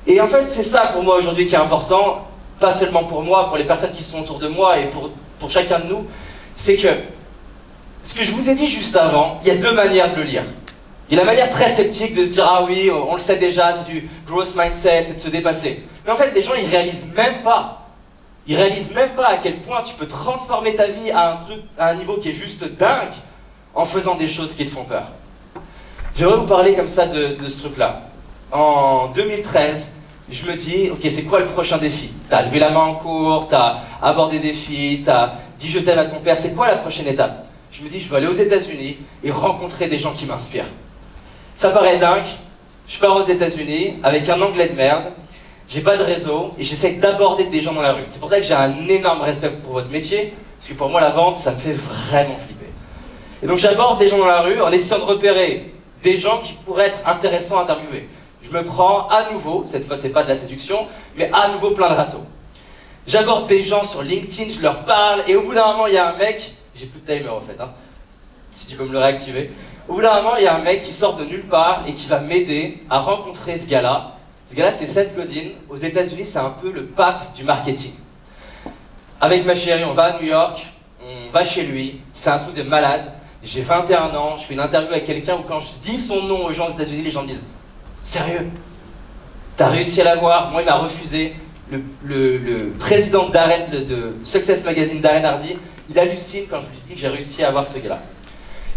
Et en fait, c'est ça pour moi aujourd'hui qui est important, pas seulement pour moi, pour les personnes qui sont autour de moi et pour chacun de nous, c'est que ce que je vous ai dit juste avant, il y a deux manières de le lire. Il y a la manière très sceptique de se dire « Ah oui, on le sait déjà, c'est du growth mindset, c'est de se dépasser. » Mais en fait, les gens, ils réalisent même pas. Ils réalisent même pas à quel point tu peux transformer ta vie à un niveau qui est juste dingue en faisant des choses qui te font peur. J'aimerais vous parler comme ça de ce truc-là. En 2013, je me dis, ok, c'est quoi le prochain défi? T'as levé la main en cours, t'as abordé des filles, t'as dit je t'aime à ton père, c'est quoi la prochaine étape? Je me dis, je veux aller aux États-Unis et rencontrer des gens qui m'inspirent. Ça paraît dingue, je pars aux États-Unis avec un anglais de merde, j'ai pas de réseau et j'essaie d'aborder des gens dans la rue. C'est pour ça que j'ai un énorme respect pour votre métier, parce que pour moi la vente, ça me fait vraiment flipper. Et donc j'aborde des gens dans la rue en essayant de repérer des gens qui pourraient être intéressants à interviewer. Je me prends à nouveau, cette fois c'est pas de la séduction, mais à nouveau plein de râteaux. J'aborde des gens sur LinkedIn, je leur parle, et au bout d'un moment il y a un mec, j'ai plus de timer en fait, hein, si tu peux me le réactiver. Au bout d'un moment il y a un mec qui sort de nulle part et qui va m'aider à rencontrer ce gars-là. Ce gars-là c'est Seth Godin, aux États-Unis c'est un peu le pape du marketing. Avec ma chérie on va à New York, on va chez lui, c'est un truc de malade. J'ai 21 ans, je fais une interview avec quelqu'un où quand je dis son nom aux gens aux États-Unis, les gens me disent sérieux? T'as réussi à l'avoir? Moi, il m'a refusé. Le président de Success Magazine, Darren Hardy, il hallucine quand je lui dis que j'ai réussi à avoir ce gars-là.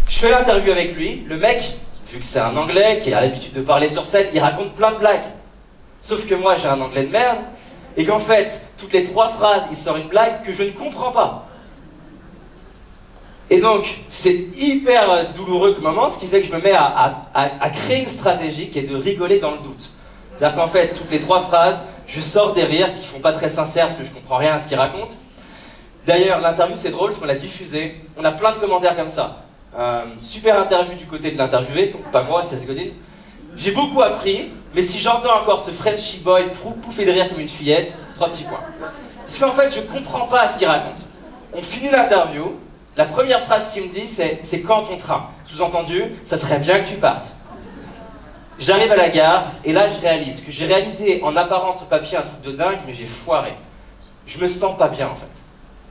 Je fais l'interview avec lui. Le mec, vu que c'est un anglais qui a l'habitude de parler sur scène, il raconte plein de blagues. Sauf que moi, j'ai un anglais de merde, et qu'en fait, toutes les 3 phrases, il sort une blague que je ne comprends pas. Et donc, c'est hyper douloureux comme moment, ce qui fait que je me mets à créer une stratégie qui est de rigoler dans le doute. C'est-à-dire qu'en fait, toutes les 3 phrases, je sors des rires qui font pas très sincères parce que je comprends rien à ce qu'il raconte. D'ailleurs, l'interview c'est drôle parce qu'on l'a diffusée, on a plein de commentaires comme ça. Super interview du côté de l'interviewé, pas moi, c'est Seth Godin. J'ai beaucoup appris, mais si j'entends encore ce Frenchy boy pouffer de rire comme une fillette, 3 petits points. Parce qu'en fait, je comprends pas ce qu'il raconte. On finit l'interview. La première phrase qu'il me dit, c'est quand ton train? Sous-entendu, ça serait bien que tu partes. J'arrive à la gare, et là je réalise que j'ai réalisé en apparence au papier un truc de dingue, mais j'ai foiré. Je me sens pas bien en fait.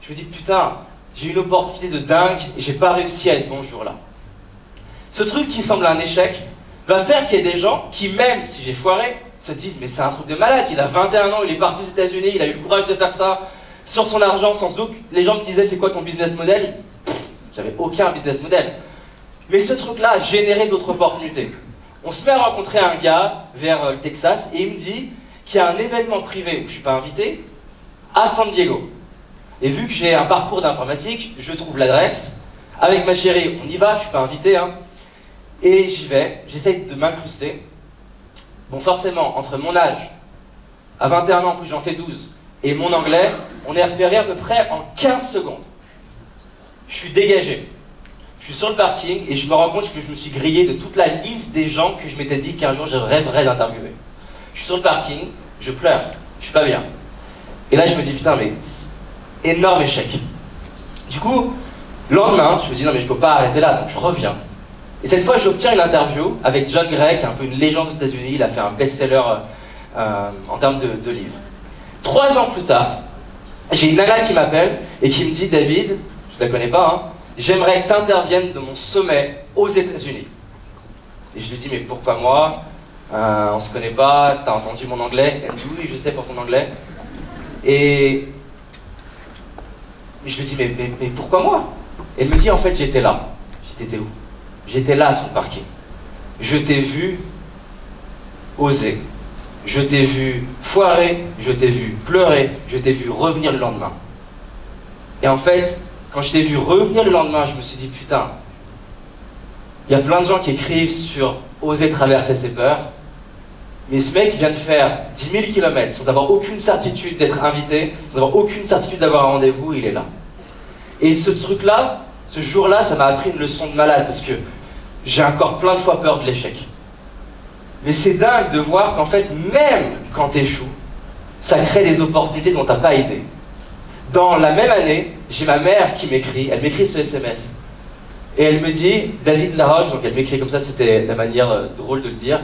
Je me dis, putain, j'ai une opportunité de dingue, et j'ai pas réussi à être bon ce jour-là. Ce truc qui semble un échec, va faire qu'il y ait des gens qui, même si j'ai foiré, se disent, mais c'est un truc de malade, il a 21 ans, il est parti aux États-Unis, il a eu le courage de faire ça, sur son argent, sans aucun... Les gens me disaient, c'est quoi ton business model? J'avais aucun business model. Mais ce truc-là a généré d'autres opportunités. On se met à rencontrer un gars vers le Texas et il me dit qu'il y a un événement privé où je ne suis pas invité à San Diego. Et vu que j'ai un parcours d'informatique, je trouve l'adresse. Avec ma chérie, on y va, je ne suis pas invité. Hein. Et j'y vais, j'essaye de m'incruster. Bon, forcément, entre mon âge, à 21 ans, plus j'en fais 12, et mon anglais, on est repéré à peu près en 15 secondes. Je suis dégagé. Je suis sur le parking et je me rends compte que je me suis grillé de toute la liste des gens que je m'étais dit qu'un jour je rêverais d'interviewer. Je suis sur le parking, je pleure, je suis pas bien. Et là je me dis putain mais énorme échec. Du coup, le lendemain, je me dis non mais je peux pas arrêter là, donc je reviens. Et cette fois j'obtiens une interview avec John Gray, qui est un peu une légende aux États-Unis, il a fait un best-seller en termes de livres. 3 ans plus tard, j'ai une nana qui m'appelle et qui me dit David, je la connais pas, hein, j'aimerais que tu interviennes de mon sommet aux États-Unis. Et je lui dis mais pourquoi moi? On se connaît pas, t'as entendu mon anglais? Elle me dit oui, je sais pour ton anglais. Et je lui dis mais pourquoi moi? Elle me dit en fait j'étais là. J'étais où? J'étais là sur le parquet. Je t'ai vu oser. Je t'ai vu foirer, je t'ai vu pleurer, je t'ai vu revenir le lendemain. Et en fait, quand je t'ai vu revenir le lendemain, je me suis dit putain, il y a plein de gens qui écrivent sur oser traverser ses peurs, mais ce mec vient de faire 10 000 km sans avoir aucune certitude d'être invité, sans avoir aucune certitude d'avoir un rendez-vous, il est là. Et ce truc-là, ce jour-là, ça m'a appris une leçon de malade, parce que j'ai encore plein de fois peur de l'échec. Mais c'est dingue de voir qu'en fait, même quand tu échoues, ça crée des opportunités dont tu n'as pas idée. Dans la même année, j'ai ma mère qui m'écrit, elle m'écrit ce SMS. Et elle me dit, David Laroche, donc elle m'écrit comme ça, c'était la manière drôle de le dire.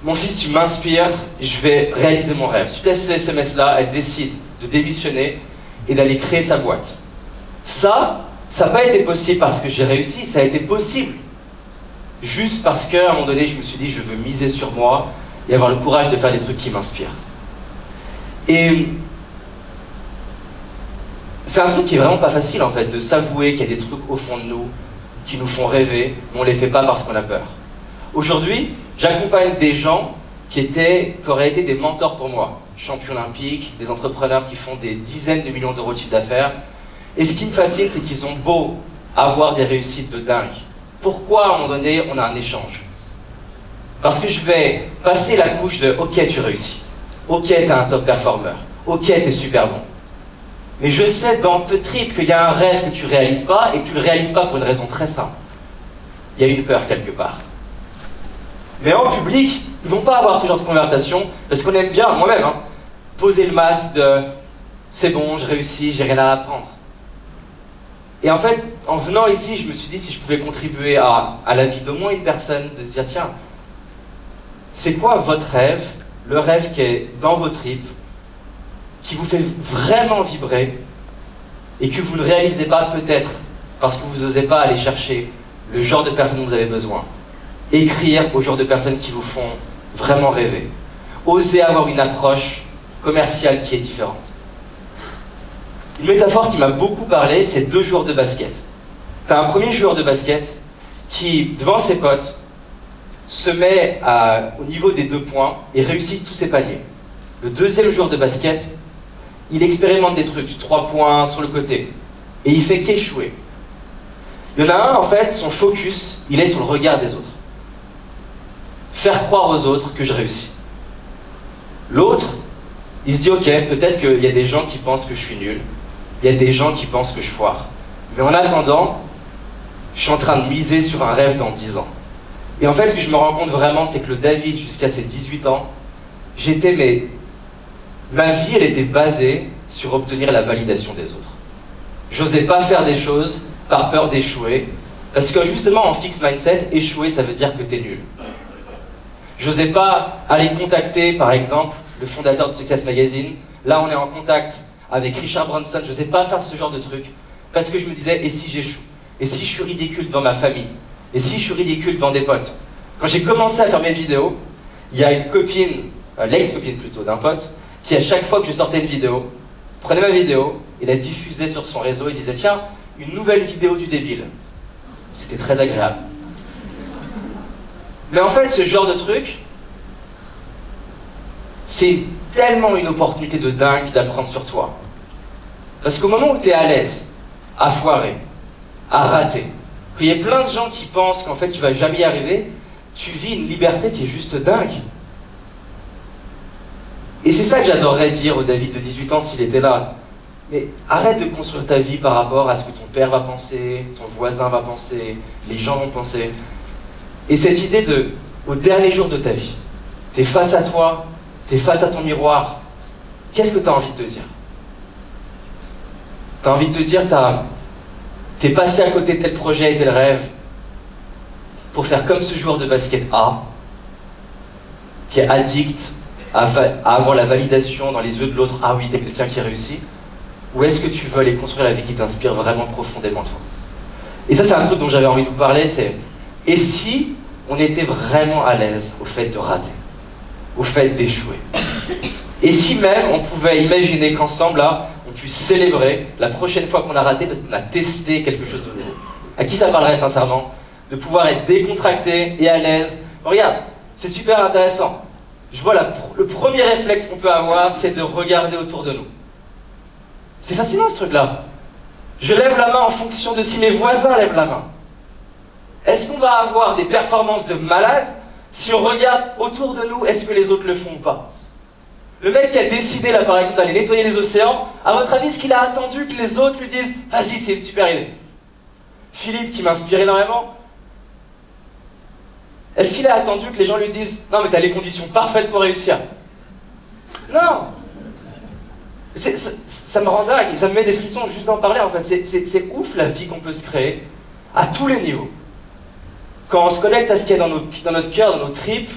Mon fils, tu m'inspires, je vais réaliser mon rêve. Suite à ce SMS-là, elle décide de démissionner et d'aller créer sa boîte. Ça n'a pas été possible parce que j'ai réussi, ça a été possible juste parce qu'à un moment donné, je me suis dit, je veux miser sur moi et avoir le courage de faire des trucs qui m'inspirent. Et c'est un truc qui est vraiment pas facile en fait, de s'avouer qu'il y a des trucs au fond de nous qui nous font rêver, mais on les fait pas parce qu'on a peur. Aujourd'hui, j'accompagne des gens qui auraient été des mentors pour moi, champions olympiques, des entrepreneurs qui font des dizaines de millions d'euros de chiffre d'affaires. Et ce qui me fascine, c'est qu'ils ont beau avoir des réussites de dingue. Pourquoi, à un moment donné, on a un échange? Parce que je vais passer la couche de « Ok, tu réussis. Ok, t'es un top performer. Ok, t'es super bon. » Mais je sais dans tes tripes qu'il y a un rêve que tu réalises pas et que tu le réalises pas pour une raison très simple. Il y a une peur quelque part. Mais en public, ils vont pas avoir ce genre de conversation parce qu'on aime bien, moi-même, hein, poser le masque de « C'est bon, je réussis, j'ai rien à apprendre. » Et en fait, en venant ici, je me suis dit si je pouvais contribuer à la vie d'au moins une personne, de se dire tiens, c'est quoi votre rêve, le rêve qui est dans vos tripes, qui vous fait vraiment vibrer et que vous ne réalisez pas peut-être parce que vous n'osez pas aller chercher le genre de personnes dont vous avez besoin. Écrire au genre de personnes qui vous font vraiment rêver. Oser avoir une approche commerciale qui est différente. Une métaphore qui m'a beaucoup parlé, c'est 2 joueurs de basket. Tu as un premier joueur de basket qui, devant ses potes, se met au niveau des 2 points et réussit tous ses paniers. Le deuxième joueur de basket, il expérimente des trucs, 3 points sur le côté, et il fait qu'échouer. Il y en a un, en fait, son focus, il est sur le regard des autres. Faire croire aux autres que je réussis. L'autre, il se dit ok, peut-être qu'il y a des gens qui pensent que je suis nul, il y a des gens qui pensent que je foire. Mais en attendant, je suis en train de miser sur un rêve dans 10 ans. Et en fait, ce que je me rends compte vraiment, c'est que le David, jusqu'à ses 18 ans, ma vie, elle était basée sur obtenir la validation des autres. J'osais pas faire des choses par peur d'échouer, parce que justement, en fixed mindset, échouer, ça veut dire que t'es nul. J'osais pas aller contacter, par exemple, le fondateur de Success Magazine. Là, on est en contact avec Richard Branson. Je n'osais pas faire ce genre de truc parce que je me disais, et si j'échoue? Et si je suis ridicule devant ma famille? Et si je suis ridicule devant des potes? Quand j'ai commencé à faire mes vidéos, il y a une copine, l'ex-copine plutôt, d'un pote, qui à chaque fois que je sortais une vidéo, prenait ma vidéo et la diffusait sur son réseau et disait, tiens, une nouvelle vidéo du débile. C'était très agréable. Mais en fait, ce genre de truc, c'est tellement une opportunité de dingue d'apprendre sur toi. Parce qu'au moment où tu es à l'aise, à foirer, à rater, qu'il y ait plein de gens qui pensent qu'en fait tu vas jamais y arriver, tu vis une liberté qui est juste dingue. Et c'est ça que j'adorerais dire au David de 18 ans s'il était là. Mais arrête de construire ta vie par rapport à ce que ton père va penser, ton voisin va penser, les gens vont penser. Et cette idée de, au dernier jour de ta vie, tu es face à toi, tu es face à ton miroir, qu'est-ce que tu as envie de te dire? Tu as envie de te dire, tu es passé à côté de tel projet et tel rêve pour faire comme ce joueur de basket A, qui est addict à avoir la validation dans les yeux de l'autre, ah oui, t'es quelqu'un qui réussit, ou est-ce que tu veux aller construire la vie qui t'inspire vraiment profondément toi? Et ça, c'est un truc dont j'avais envie de vous parler, c'est, et si on était vraiment à l'aise au fait de rater, au fait d'échouer? Et si même on pouvait imaginer qu'ensemble, là, on puisse célébrer la prochaine fois qu'on a raté parce qu'on a testé quelque chose de nouveau? À qui ça parlerait sincèrement? De pouvoir être décontracté et à l'aise. Regarde, c'est super intéressant. Je vois le premier réflexe qu'on peut avoir, c'est de regarder autour de nous. C'est fascinant ce truc-là. Je lève la main en fonction de si mes voisins lèvent la main. Est-ce qu'on va avoir des performances de malade si on regarde autour de nous, est-ce que les autres le font ou pas? Le mec qui a décidé là par exemple d'aller nettoyer les océans, à votre avis, est-ce qu'il a attendu que les autres lui disent « Vas-y, c'est une super idée ». Philippe qui m'inspire énormément, est-ce qu'il a attendu que les gens lui disent « Non mais t'as les conditions parfaites pour réussir ». Non. Ça me rend dingue, ça me met des frissons juste d'en parler en fait. C'est ouf la vie qu'on peut se créer à tous les niveaux. Quand on se connecte à ce qu'il y a dans notre cœur, dans nos tripes,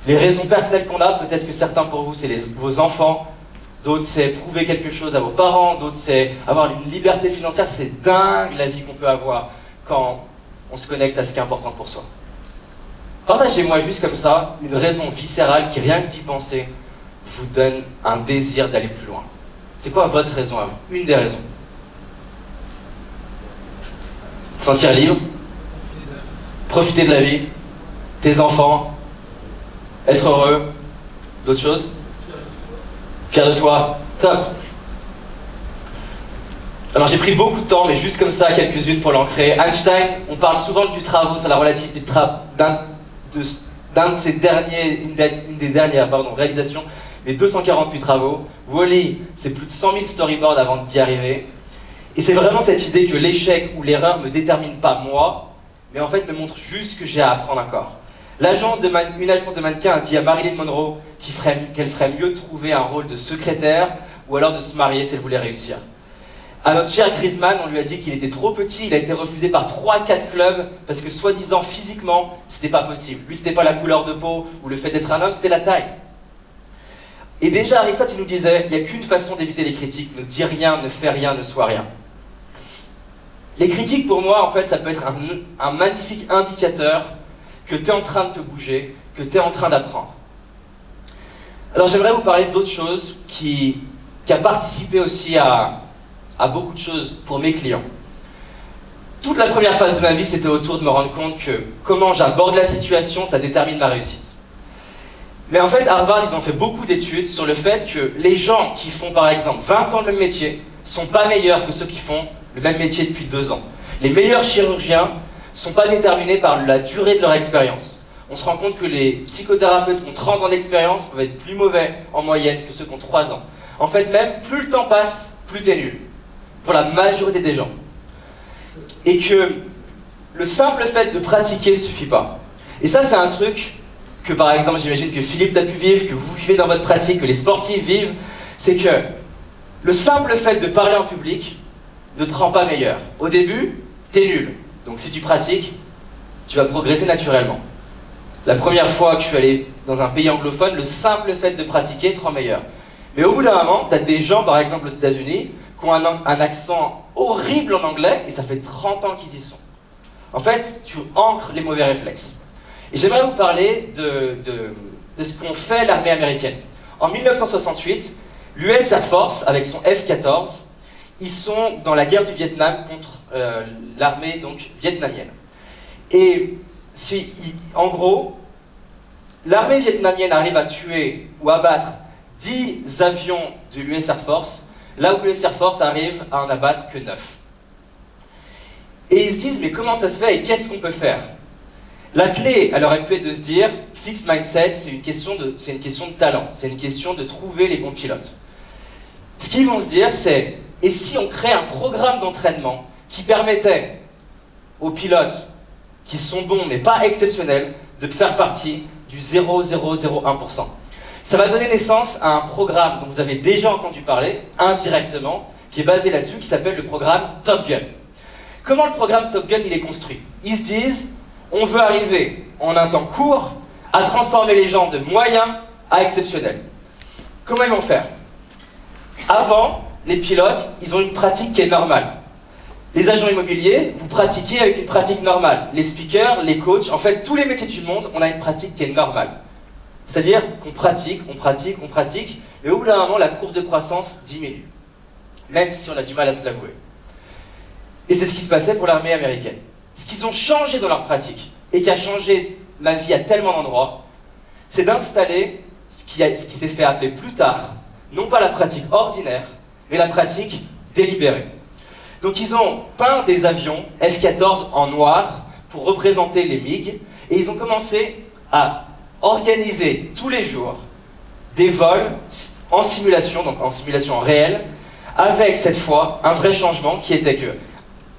les raisons personnelles qu'on a, peut-être que certains pour vous c'est vos enfants, d'autres c'est prouver quelque chose à vos parents, d'autres c'est avoir une liberté financière. C'est dingue la vie qu'on peut avoir quand on se connecte à ce qui est important pour soi. Partagez-moi juste comme ça une raison viscérale qui, rien que d'y penser, vous donne un désir d'aller plus loin. C'est quoi votre raison à vous? Une des raisons. Se sentir libre, profiter de la vie, tes enfants, être heureux, d'autres choses? Fier de toi, top. Alors j'ai pris beaucoup de temps, mais juste comme ça, quelques-unes pour l'ancrer. Einstein, on parle souvent du travail sur la relativité d'un de ses derniers, une des dernières réalisations, les 248 travaux. Wall-E, c'est plus de 100 000 storyboards avant d'y arriver. Et c'est vraiment cette idée que l'échec ou l'erreur ne me détermine pas moi, mais en fait me montre juste ce que j'ai à apprendre encore. Une agence de mannequins a dit à Marilyn Monroe qu'elle ferait mieux de trouver un rôle de secrétaire ou alors de se marier si elle voulait réussir. À notre cher Griezmann, on lui a dit qu'il était trop petit, il a été refusé par 3-4 clubs parce que soi-disant physiquement, c'était pas possible. Lui, c'était pas la couleur de peau ou le fait d'être un homme, c'était la taille. Et déjà, Aristote, il nous disait, il n'y a qu'une façon d'éviter les critiques, ne dis rien, ne fais rien, ne sois rien. Les critiques, pour moi, en fait, ça peut être un magnifique indicateur que tu es en train de te bouger, que tu es en train d'apprendre. Alors j'aimerais vous parler d'autres choses qui a participé aussi à beaucoup de choses pour mes clients. Toute la première phase de ma vie, c'était autour de me rendre compte que comment j'aborde la situation, ça détermine ma réussite. Mais en fait, Harvard, ils ont fait beaucoup d'études sur le fait que les gens qui font par exemple 20 ans le même métier ne sont pas meilleurs que ceux qui font le même métier depuis 2 ans. Les meilleurs chirurgiens ne sont pas déterminés par la durée de leur expérience. On se rend compte que les psychothérapeutes qui ont 30 ans d'expérience peuvent être plus mauvais en moyenne que ceux qui ont 3 ans. En fait, même plus le temps passe, plus t'es nul. Pour la majorité des gens. Et que le simple fait de pratiquer ne suffit pas. Et ça, c'est un truc que, par exemple, j'imagine que Philippe t'a pu vivre, que vous vivez dans votre pratique, que les sportifs vivent, c'est que le simple fait de parler en public ne te rend pas meilleur. Au début, t'es nul. Donc si tu pratiques, tu vas progresser naturellement. La première fois que je suis allé dans un pays anglophone, le simple fait de pratiquer te rend meilleur. Mais au bout d'un moment, tu as des gens, par exemple aux États-Unis, qui ont un accent horrible en anglais, et ça fait 30 ans qu'ils y sont. En fait, tu ancres les mauvais réflexes. Et j'aimerais vous parler de ce qu'ont fait l'armée américaine. En 1968, l'US Air Force, avec son F-14, ils sont dans la guerre du Vietnam contre l'armée vietnamienne. Et en gros, l'armée vietnamienne arrive à tuer ou abattre 10 avions de l'US Air Force, là où l'US Air Force arrive à en abattre que 9. Et ils se disent, mais comment ça se fait et qu'est-ce qu'on peut faire? La clé, elle aurait pu être de se dire, fixed mindset, c'est une question de talent, c'est une question de trouver les bons pilotes. Ce qu'ils vont se dire, c'est, et si on crée un programme d'entraînement qui permettait aux pilotes qui sont bons mais pas exceptionnels de faire partie du 0,001%. Ça va donner naissance à un programme dont vous avez déjà entendu parler, indirectement, qui est basé là-dessus, qui s'appelle le programme Top Gun. Comment le programme Top Gun il est construit? Ils se disent, on veut arriver en un temps court à transformer les gens de moyens à exceptionnels. Comment ils vont faire? Avant, les pilotes, ils ont une pratique qui est normale. Les agents immobiliers, vous pratiquez avec une pratique normale. Les speakers, les coachs, en fait, tous les métiers du monde, on a une pratique qui est normale. C'est-à-dire qu'on pratique, on pratique, on pratique, et au bout d'un moment, la courbe de croissance diminue. Même si on a du mal à se l'avouer. Et c'est ce qui se passait pour l'armée américaine. Ce qu'ils ont changé dans leur pratique, et qui a changé ma vie à tellement d'endroits, c'est d'installer ce qui s'est fait appeler plus tard, non pas la pratique ordinaire, mais la pratique délibérée. Donc ils ont peint des avions F-14 en noir pour représenter les MiG, et ils ont commencé à organiser tous les jours des vols en simulation, donc en simulation réelle, avec cette fois un vrai changement qui était que,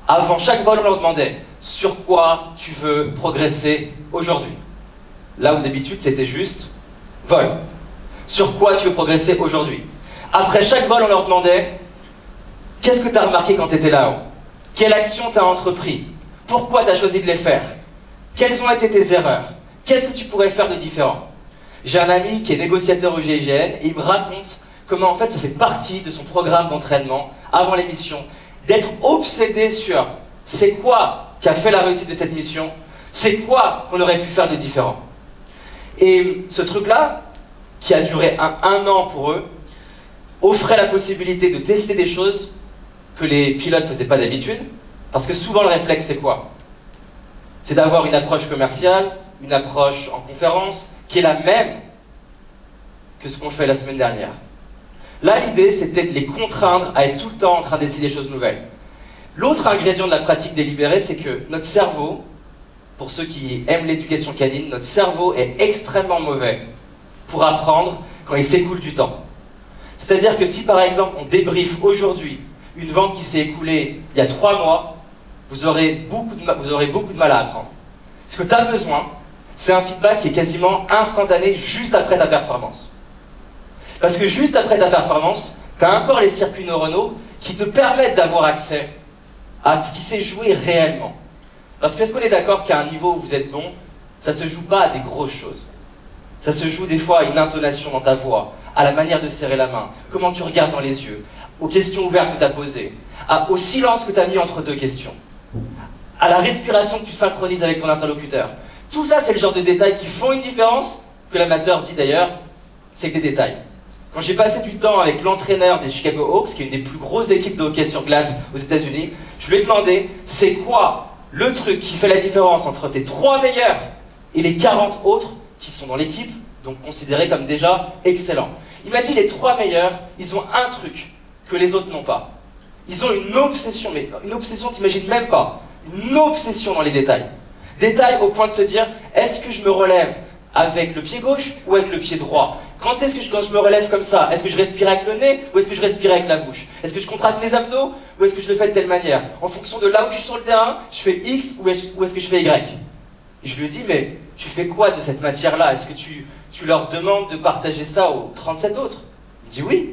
avant chaque vol, on leur demandait sur quoi tu veux progresser aujourd'hui. Là où d'habitude c'était juste vol. Sur quoi tu veux progresser aujourd'hui. Après chaque vol, on leur demandait qu'est-ce que tu as remarqué quand tu étais là-haut? Quelle action tu as entrepris? Pourquoi tu as choisi de les faire? Quelles ont été tes erreurs? Qu'est-ce que tu pourrais faire de différent? J'ai un ami qui est négociateur au GIGN et il me raconte comment en fait ça fait partie de son programme d'entraînement avant les missions, d'être obsédé sur c'est quoi qui a fait la réussite de cette mission, c'est quoi qu'on aurait pu faire de différent. Et ce truc-là, qui a duré un an pour eux, offrait la possibilité de tester des choses que les pilotes ne faisaient pas d'habitude, parce que souvent le réflexe c'est quoi? C'est d'avoir une approche commerciale, une approche en conférence, qui est la même que ce qu'on fait la semaine dernière. Là, l'idée, c'était de les contraindre à être tout le temps en train d'essayer des choses nouvelles. L'autre ingrédient de la pratique délibérée, c'est que notre cerveau, pour ceux qui aiment l'éducation canine, notre cerveau est extrêmement mauvais pour apprendre quand il s'écoule du temps. C'est-à-dire que si, par exemple, on débriefe aujourd'hui une vente qui s'est écoulée il y a 3 mois, vous aurez beaucoup de mal à apprendre. Ce que tu as besoin, c'est un feedback qui est quasiment instantané juste après ta performance. Parce que juste après ta performance, tu as encore les circuits neuronaux qui te permettent d'avoir accès à ce qui s'est joué réellement. Parce que est-ce qu'on est d'accord qu'à un niveau où vous êtes bon, ça ne se joue pas à des grosses choses. Ça se joue des fois à une intonation dans ta voix, à la manière de serrer la main, comment tu regardes dans les yeux, aux questions ouvertes que tu as posées, au silence que tu as mis entre 2 questions, à la respiration que tu synchronises avec ton interlocuteur. Tout ça, c'est le genre de détails qui font une différence, que l'amateur dit d'ailleurs, c'est que des détails. Quand j'ai passé du temps avec l'entraîneur des Chicago Hawks, qui est une des plus grosses équipes de hockey sur glace aux États-Unis, je lui ai demandé, c'est quoi le truc qui fait la différence entre tes 3 meilleurs et les 40 autres qui sont dans l'équipe, donc considérés comme déjà excellents. Il m'a dit, les 3 meilleurs, ils ont un truc que les autres n'ont pas. Ils ont une obsession, mais une obsession, t'imagines même pas, une obsession dans les détails. Détails au point de se dire, est-ce que je me relève avec le pied gauche ou avec le pied droit? Quand je me relève comme ça, est-ce que je respire avec le nez ou est-ce que je respire avec la bouche? Est-ce que je contracte les abdos ou est-ce que je le fais de telle manière? En fonction de là où je suis sur le terrain, je fais X ou est-ce que je fais Y? Et je lui dis, mais tu fais quoi de cette matière-là? Est-ce que tu leur demandes de partager ça aux 37 autres? Il dit oui.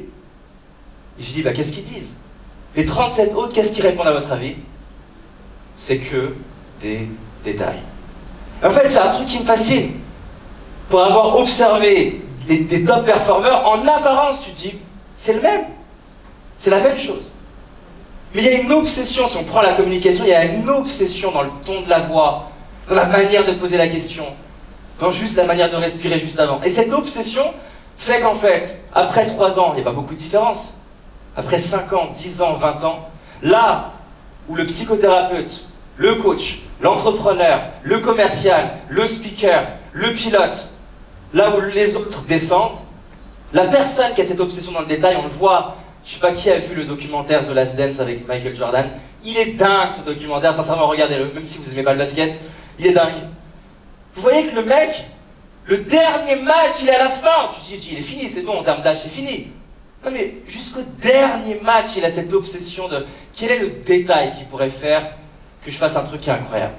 Et je dis, bah qu'est-ce qu'ils disent? Les 37 autres, qu'est-ce qu'ils répondent à votre avis? C'est que des détails. En fait, c'est un truc qui me fascine. Pour avoir observé des top performeurs, en apparence, tu te dis, c'est le même. C'est la même chose. Mais il y a une obsession, si on prend la communication, il y a une obsession dans le ton de la voix, dans la manière de poser la question, dans juste la manière de respirer juste avant. Et cette obsession fait qu'en fait, après 3 ans, il n'y a pas beaucoup de différence. Après 5 ans, 10 ans, 20 ans, là où le psychothérapeute, le coach, l'entrepreneur, le commercial, le speaker, le pilote, là où les autres descendent, la personne qui a cette obsession dans le détail, on le voit, je ne sais pas qui a vu le documentaire The Last Dance avec Michael Jordan, il est dingue ce documentaire, sincèrement regardez-le, même si vous n'aimez pas le basket, il est dingue. Vous voyez que le mec, le dernier match, il est à la fin. Tu te dis, il est fini, c'est bon, en termes d'âge, c'est fini. Non mais jusqu'au dernier match, il a cette obsession de quel est le détail qui pourrait faire que je fasse un truc incroyable.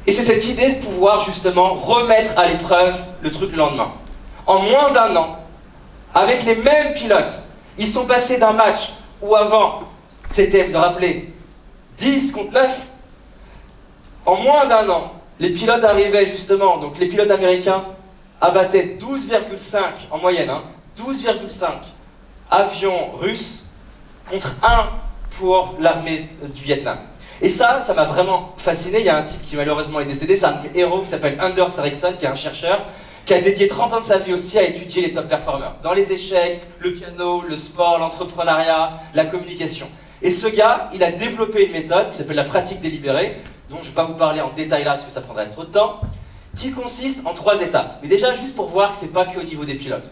Et c'est cette idée de pouvoir justement remettre à l'épreuve le truc le lendemain. En moins d'un an, avec les mêmes pilotes, ils sont passés d'un match où avant, c'était, vous vous rappelez, 10 contre 9. En moins d'un an, les pilotes arrivaient justement, donc les pilotes américains abattaient 12,5 en moyenne, 12,5 avions russes contre 1 pour l'armée du Vietnam. Et ça m'a vraiment fasciné. Il y a un type qui malheureusement est décédé, c'est un héros qui s'appelle Anders Ericsson, qui est un chercheur, qui a dédié 30 ans de sa vie aussi à étudier les top performers. Dans les échecs, le piano, le sport, l'entrepreneuriat, la communication. Et ce gars, il a développé une méthode qui s'appelle la pratique délibérée, dont je ne vais pas vous parler en détail là, parce que ça prendrait trop de temps, qui consiste en 3 étapes. Mais déjà, juste pour voir que ce n'est pas qu'au niveau des pilotes.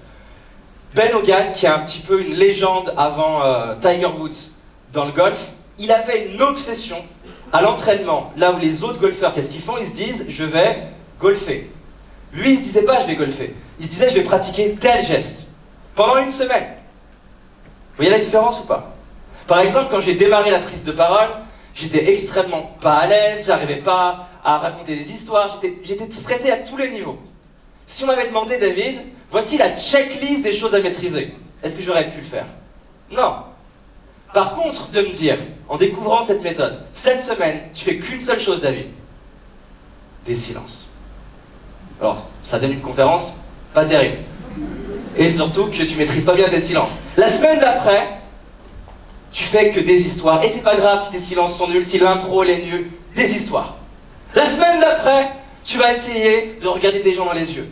Ben Hogan, qui est un petit peu une légende avant Tiger Woods dans le golf, il avait une obsession à l'entraînement, là où les autres golfeurs, qu'est-ce qu'ils font? Ils se disent, je vais golfer. Lui, il ne se disait pas, je vais golfer. Il se disait, je vais pratiquer tel geste. Pendant une semaine. Vous voyez la différence ou pas? Par exemple, quand j'ai démarré la prise de parole, j'étais extrêmement pas à l'aise, j'arrivais pas à raconter des histoires, j'étais stressé à tous les niveaux. Si on m'avait demandé, David, voici la checklist des choses à maîtriser, est-ce que j'aurais pu le faire? Non. Par contre, de me dire, en découvrant cette méthode, cette semaine, tu fais qu'une seule chose, David. Des silences. Alors, ça donne une conférence pas terrible. Et surtout que tu maîtrises pas bien tes silences. La semaine d'après, tu fais que des histoires. Et c'est pas grave si tes silences sont nuls, si l'intro elle est nulle, des histoires. La semaine d'après, tu vas essayer de regarder des gens dans les yeux.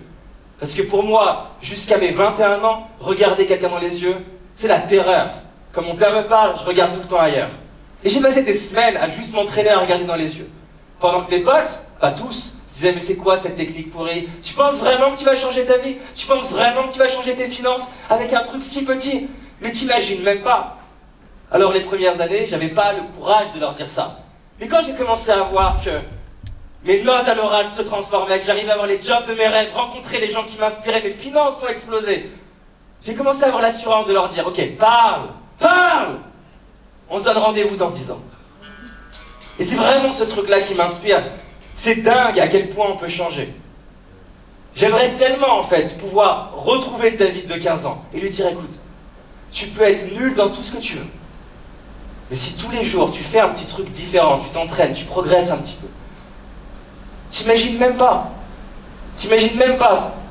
Parce que pour moi, jusqu'à mes 21 ans, regarder quelqu'un dans les yeux, c'est la terreur. Quand mon père me parle, je regarde tout le temps ailleurs. Et j'ai passé des semaines à juste m'entraîner à regarder dans les yeux. Pendant que mes potes, pas tous, se disaient, mais c'est quoi cette technique pourrie? Tu penses vraiment que tu vas changer ta vie? Tu penses vraiment que tu vas changer tes finances avec un truc si petit? Mais t'imagines même pas. Alors les premières années, j'avais pas le courage de leur dire ça. Mais quand j'ai commencé à voir que mes notes à l'oral se transformaient, que j'arrivais à avoir les jobs de mes rêves, rencontrer les gens qui m'inspiraient, mes finances ont explosé, j'ai commencé à avoir l'assurance de leur dire, ok, parle, parle! On se donne rendez-vous dans 10 ans. Et c'est vraiment ce truc-là qui m'inspire. C'est dingue à quel point on peut changer. J'aimerais tellement, en fait, pouvoir retrouver le David de 15 ans et lui dire, écoute, tu peux être nul dans tout ce que tu veux. Mais si tous les jours, tu fais un petit truc différent, tu t'entraînes, tu progresses un petit peu, t'imagines même pas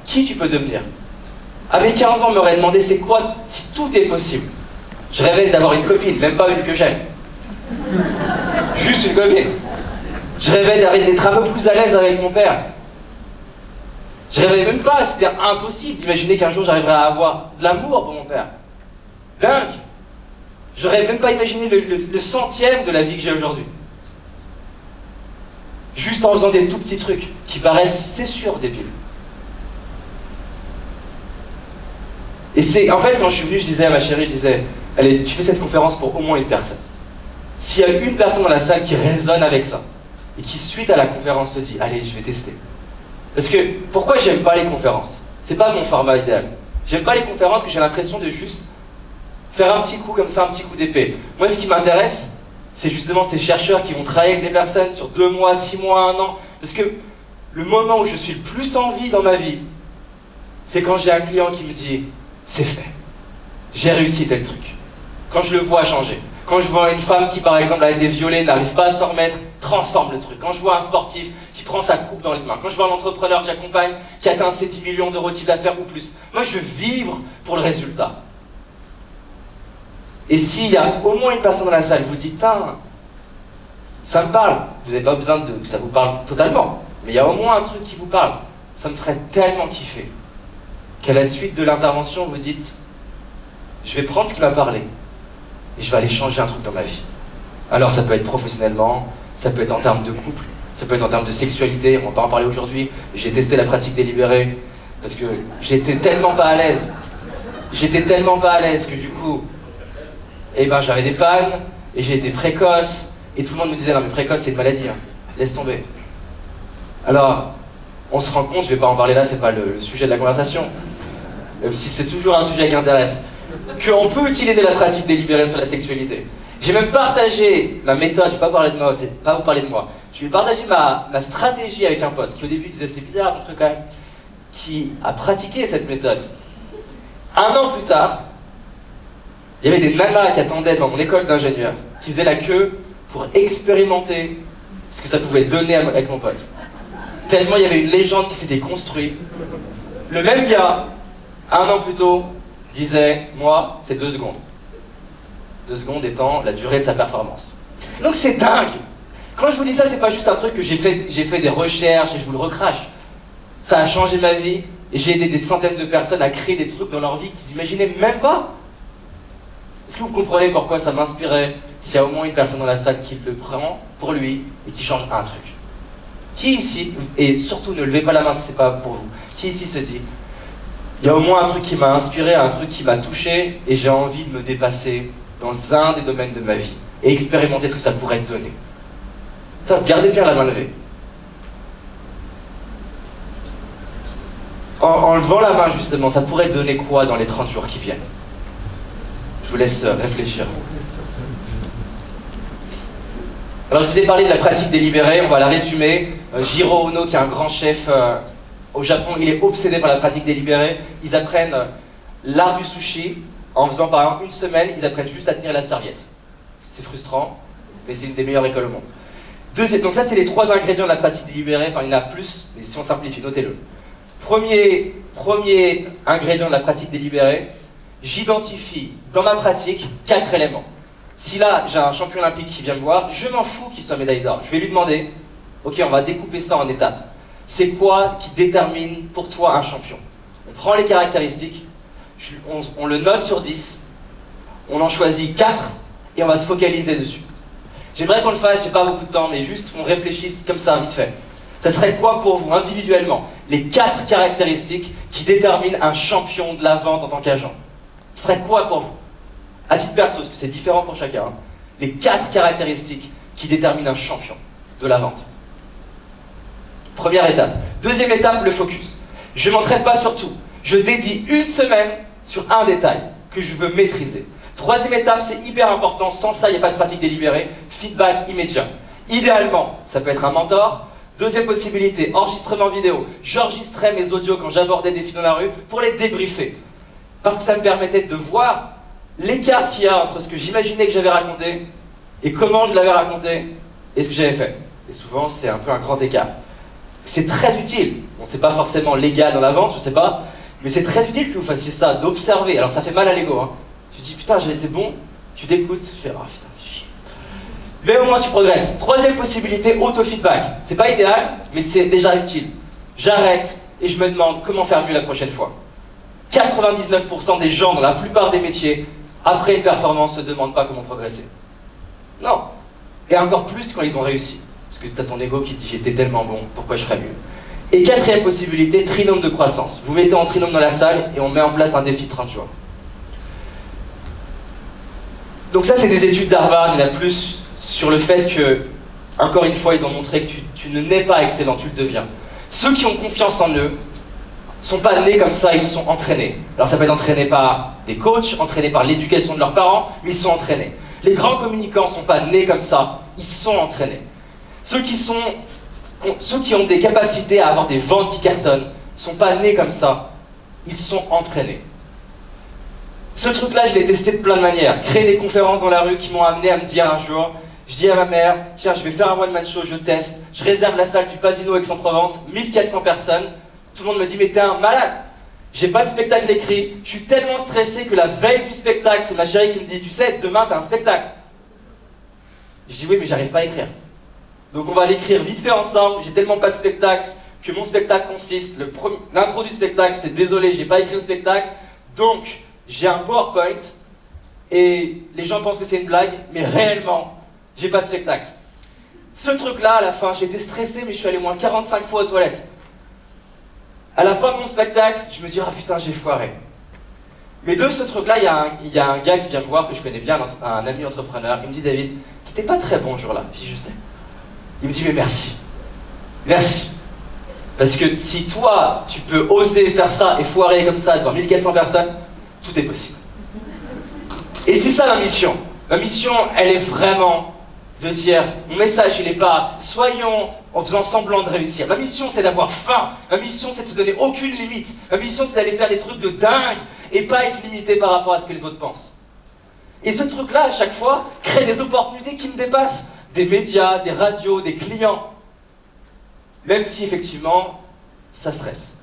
qui tu peux devenir. À mes 15 ans, on m'aurait demandé, c'est quoi, si tout est possible. Je rêvais d'avoir une copine, même pas une que j'aime. Juste une copine. Je rêvais d'être un peu plus à l'aise avec mon père. Je rêvais même pas, c'était impossible d'imaginer qu'un jour j'arriverais à avoir de l'amour pour mon père. Dingue. J'aurais même pas imaginé le centième de la vie que j'ai aujourd'hui. Juste en faisant des tout petits trucs qui paraissent, c'est sûr, débiles. Et c'est, en fait, quand je suis venu, je disais à ma chérie, je disais, allez, tu fais cette conférence pour au moins une personne. S'il y a une personne dans la salle qui résonne avec ça, et qui, suite à la conférence, se dit, allez, je vais tester. Parce que, pourquoi j'aime pas les conférences? C'est pas mon format idéal. J'aime pas les conférences parce que j'ai l'impression de juste faire un petit coup comme ça, un petit coup d'épée. Moi, ce qui m'intéresse, c'est justement ces chercheurs qui vont travailler avec les personnes sur 2 mois, 6 mois, 1 an. Parce que le moment où je suis le plus en vie dans ma vie, c'est quand j'ai un client qui me dit, c'est fait. J'ai réussi tel truc. Quand je le vois changer. Quand je vois une femme qui, par exemple, a été violée, n'arrive pas à s'en remettre, transforme le truc. Quand je vois un sportif qui prend sa coupe dans les mains. Quand je vois un entrepreneur que j'accompagne qui atteint ses 10 millions d'euros de chiffre d'affaires ou plus. Moi, je vibre pour le résultat. Et s'il y a au moins une personne dans la salle, vous dites, ça me parle. Vous n'avez pas besoin que ça vous parle totalement. Mais il y a au moins un truc qui vous parle. Ça me ferait tellement kiffer. Qu'à la suite de l'intervention, vous dites, je vais prendre ce qui m'a parlé. Et je vais aller changer un truc dans ma vie. Alors ça peut être professionnellement, ça peut être en termes de couple, ça peut être en termes de sexualité, on va pas en parler aujourd'hui. J'ai testé la pratique délibérée, parce que j'étais tellement pas à l'aise. J'étais tellement pas à l'aise que du coup, j'avais des pannes, et j'ai été précoce, et tout le monde me disait, non mais précoce c'est une maladie, hein. Laisse tomber. Alors, on se rend compte, je vais pas en parler là, c'est pas le sujet de la conversation, même si c'est toujours un sujet qui intéresse, qu'on peut utiliser la pratique délibérée sur la sexualité. J'ai même partagé ma méthode, je vais pas parler de moi, c'est pas vous parler de moi, je vais partager ma stratégie avec un pote qui au début disait c'est bizarre ton truc quand même, qui a pratiqué cette méthode. Un an plus tard, il y avait des nanas qui attendaient dans mon école d'ingénieur, qui faisaient la queue pour expérimenter ce que ça pouvait donner avec mon pote. Tellement il y avait une légende qui s'était construite. Le même gars, un an plus tôt, disait « Moi, c'est 2 secondes. » 2 secondes étant la durée de sa performance. Donc c'est dingue. Quand je vous dis ça, c'est pas juste un truc que j'ai fait des recherches et je vous le recrache. Ça a changé ma vie et j'ai aidé des centaines de personnes à créer des trucs dans leur vie qu'ils n'imaginaient même pas. Est-ce que vous comprenez pourquoi ça m'inspirait s'il y a au moins une personne dans la salle qui le prend pour lui et qui change un truc? Qui ici, et surtout ne levez pas la main si c'est pas pour vous, qui ici se dit il y a au moins un truc qui m'a inspiré, un truc qui m'a touché et j'ai envie de me dépasser dans un des domaines de ma vie et expérimenter ce que ça pourrait donner? Gardez bien la main levée. En levant la main justement, ça pourrait donner quoi dans les 30 jours qui viennent? Je vous laisse réfléchir. Alors je vous ai parlé de la pratique délibérée, on va la résumer. Jiro Ono, qui est un grand chef au Japon, il est obsédé par la pratique délibérée. Ils apprennent l'art du sushi en faisant par exemple une semaine, ils apprennent juste à tenir la serviette. C'est frustrant, mais c'est une des meilleures écoles au monde. Donc ça c'est les 3 ingrédients de la pratique délibérée, enfin il y en a plus, mais si on simplifie, notez-le. Premier ingrédient de la pratique délibérée, j'identifie dans ma pratique 4 éléments. Si là, j'ai un champion olympique qui vient me voir, je m'en fous qu'il soit médaille d'or. Je vais lui demander, ok, on va découper ça en étapes. C'est quoi qui détermine pour toi un champion? On prend les caractéristiques, on le note sur 10, on en choisit 4 et on va se focaliser dessus. J'aimerais qu'on le fasse, j'ai pas beaucoup de temps, mais juste qu'on réfléchisse comme ça, vite fait. Ça serait quoi pour vous, individuellement, les 4 caractéristiques qui déterminent un champion de la vente en tant qu'agent? Ce serait quoi pour vous? À titre perso, parce que c'est différent pour chacun, hein. Les 4 caractéristiques qui déterminent un champion de la vente. Première étape. Deuxième étape, le focus. Je ne m'entraîne pas sur tout. Je dédie une semaine sur un détail que je veux maîtriser. Troisième étape, c'est hyper important, sans ça, il n'y a pas de pratique délibérée. Feedback immédiat. Idéalement, ça peut être un mentor. Deuxième possibilité, enregistrement vidéo. J'enregistrais mes audios quand j'abordais des filles dans la rue pour les débriefer. Parce que ça me permettait de voir l'écart qu'il y a entre ce que j'imaginais que j'avais raconté et comment je l'avais raconté et ce que j'avais fait. Et souvent, c'est un peu un grand écart. C'est très utile. Bon, c'est pas forcément légal dans la vente, je sais pas, mais c'est très utile que vous fassiez ça, d'observer. Alors ça fait mal à l'ego, hein. Tu dis putain, j'ai été bon, tu t'écoutes, tu fais oh putain, chier. Mais au moins tu progresses. Troisième possibilité, auto-feedback. C'est pas idéal, mais c'est déjà utile. J'arrête et je me demande comment faire mieux la prochaine fois. 99% des gens, dans la plupart des métiers, après une performance, ne se demandent pas comment progresser. Non. Et encore plus quand ils ont réussi. Parce que tu as ton ego qui te dit j'étais tellement bon, pourquoi je ferais mieux? Et quatrième possibilité, trinôme de croissance. Vous mettez en trinôme dans la salle et on met en place un défi de 30 jours. Donc ça, c'est des études d'Harvard, il y en a plus sur le fait que, encore une fois, ils ont montré que tu ne nais pas excellent, tu le deviens. Ceux qui ont confiance en eux, sont pas nés comme ça, ils sont entraînés. Alors ça peut être entraîné par des coachs, entraîné par l'éducation de leurs parents, mais ils sont entraînés. Les grands communicants sont pas nés comme ça, ils sont entraînés. Ceux qui ont des capacités à avoir des ventes qui cartonnent, sont pas nés comme ça, ils sont entraînés. Ce truc-là, je l'ai testé de plein de manières. Créer des conférences dans la rue qui m'ont amené à me dire un jour, je dis à ma mère, tiens, je vais faire un one-man show, je teste, je réserve la salle du Pasino Aix-en-Provence, 1400 personnes. Tout le monde me dit, mais t'es un malade. J'ai pas de spectacle écrit, je suis tellement stressé que la veille du spectacle, c'est ma chérie qui me dit, tu sais, demain t'as un spectacle. Je dis, oui, mais j'arrive pas à écrire. Donc on va l'écrire vite fait ensemble, j'ai tellement pas de spectacle que mon spectacle consiste, l'intro du spectacle, c'est désolé, j'ai pas écrit le spectacle, donc j'ai un PowerPoint, et les gens pensent que c'est une blague, mais réellement, j'ai pas de spectacle. Ce truc-là, à la fin, j'étais stressé, mais je suis allé au moins 45 fois aux toilettes. À la fin de mon spectacle, je me dis, ah putain, j'ai foiré. Mais de ce truc-là, il y a un gars qui vient me voir, que je connais bien, un ami entrepreneur, il me dit, David, t'étais pas très bon ce jour-là. Je dis, je sais. Il me dit, mais merci. Merci. Parce que si toi, tu peux oser faire ça et foirer comme ça devant 1400 personnes, tout est possible. Et c'est ça ma mission. Ma mission, elle est vraiment de dire, mon message, il n'est pas soyons en faisant semblant de réussir. Ma mission, c'est d'avoir faim. Ma mission, c'est de se donner aucune limite. Ma mission, c'est d'aller faire des trucs de dingue et pas être limité par rapport à ce que les autres pensent. Et ce truc-là, à chaque fois, crée des opportunités qui me dépassent. Des médias, des radios, des clients. Même si, effectivement, ça stresse.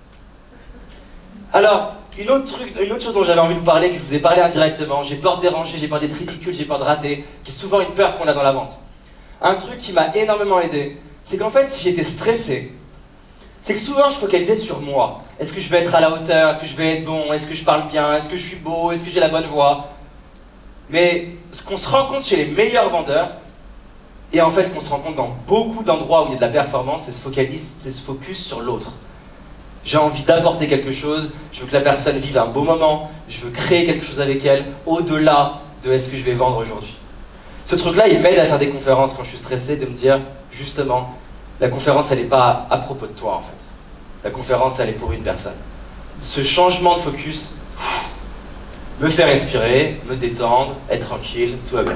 Alors, une autre chose dont j'avais envie de vous parler, que je vous ai parlé indirectement, j'ai peur de déranger, j'ai peur d'être ridicule, j'ai peur de rater, qui est souvent une peur qu'on a dans la vente. Un truc qui m'a énormément aidé, c'est qu'en fait, si j'étais stressé, c'est que souvent je focalisais sur moi. Est-ce que je vais être à la hauteur? Est-ce que je vais être bon? Est-ce que je parle bien? Est-ce que je suis beau? Est-ce que j'ai la bonne voix? Mais ce qu'on se rend compte chez les meilleurs vendeurs, et en fait qu'on se rend compte dans beaucoup d'endroits où il y a de la performance, c'est se focus sur l'autre. J'ai envie d'apporter quelque chose, je veux que la personne vive un beau moment, je veux créer quelque chose avec elle, au-delà de est-ce que je vais vendre aujourd'hui. Ce truc-là, il m'aide à faire des conférences quand je suis stressé, de me dire, justement, la conférence, elle n'est pas à propos de toi, en fait. La conférence, elle est pour une personne. Ce changement de focus, me fait respirer, me détendre, être tranquille, tout va bien.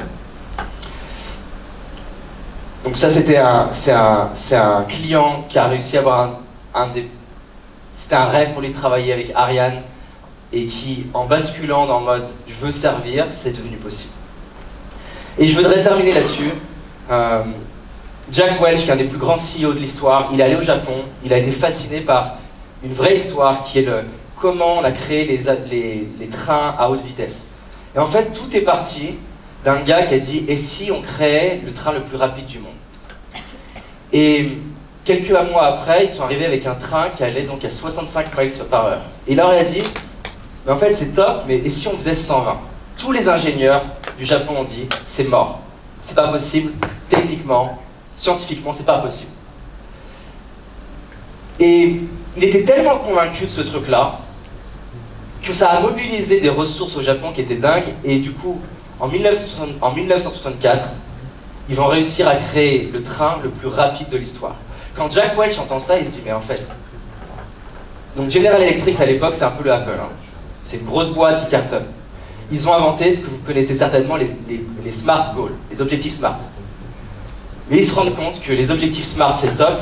Donc ça, c'est un client qui a réussi à avoir c'était un rêve pour lui de travailler avec Ariane, et qui, en basculant dans le mode « je veux servir », c'est devenu possible. Et je voudrais terminer là-dessus. Jack Welch, qui est un des plus grands CEO de l'histoire, il est allé au Japon, il a été fasciné par une vraie histoire qui est comment on a créé les trains à haute vitesse. Et en fait, tout est parti d'un gars qui a dit « et si on créait le train le plus rapide du monde ?» Et quelques mois après, ils sont arrivés avec un train qui allait donc à 65 miles par heure. Et il leur a dit « mais en fait c'est top, mais et si on faisait 120 ?» Tous les ingénieurs du Japon ont dit « c'est mort, c'est pas possible, techniquement, scientifiquement, c'est pas possible. » Et il était tellement convaincu de ce truc-là que ça a mobilisé des ressources au Japon qui étaient dingues, et du coup, en 1964, ils vont réussir à créer le train le plus rapide de l'histoire. Quand Jack Welch entend ça, il se dit, mais en fait... Donc General Electric, à l'époque, c'est un peu le Apple. Hein. C'est une grosse boîte qui cartonne. Ils ont inventé ce que vous connaissez certainement, les Smart Goals, les objectifs SMART. Mais ils se rendent compte que les objectifs SMART, c'est top,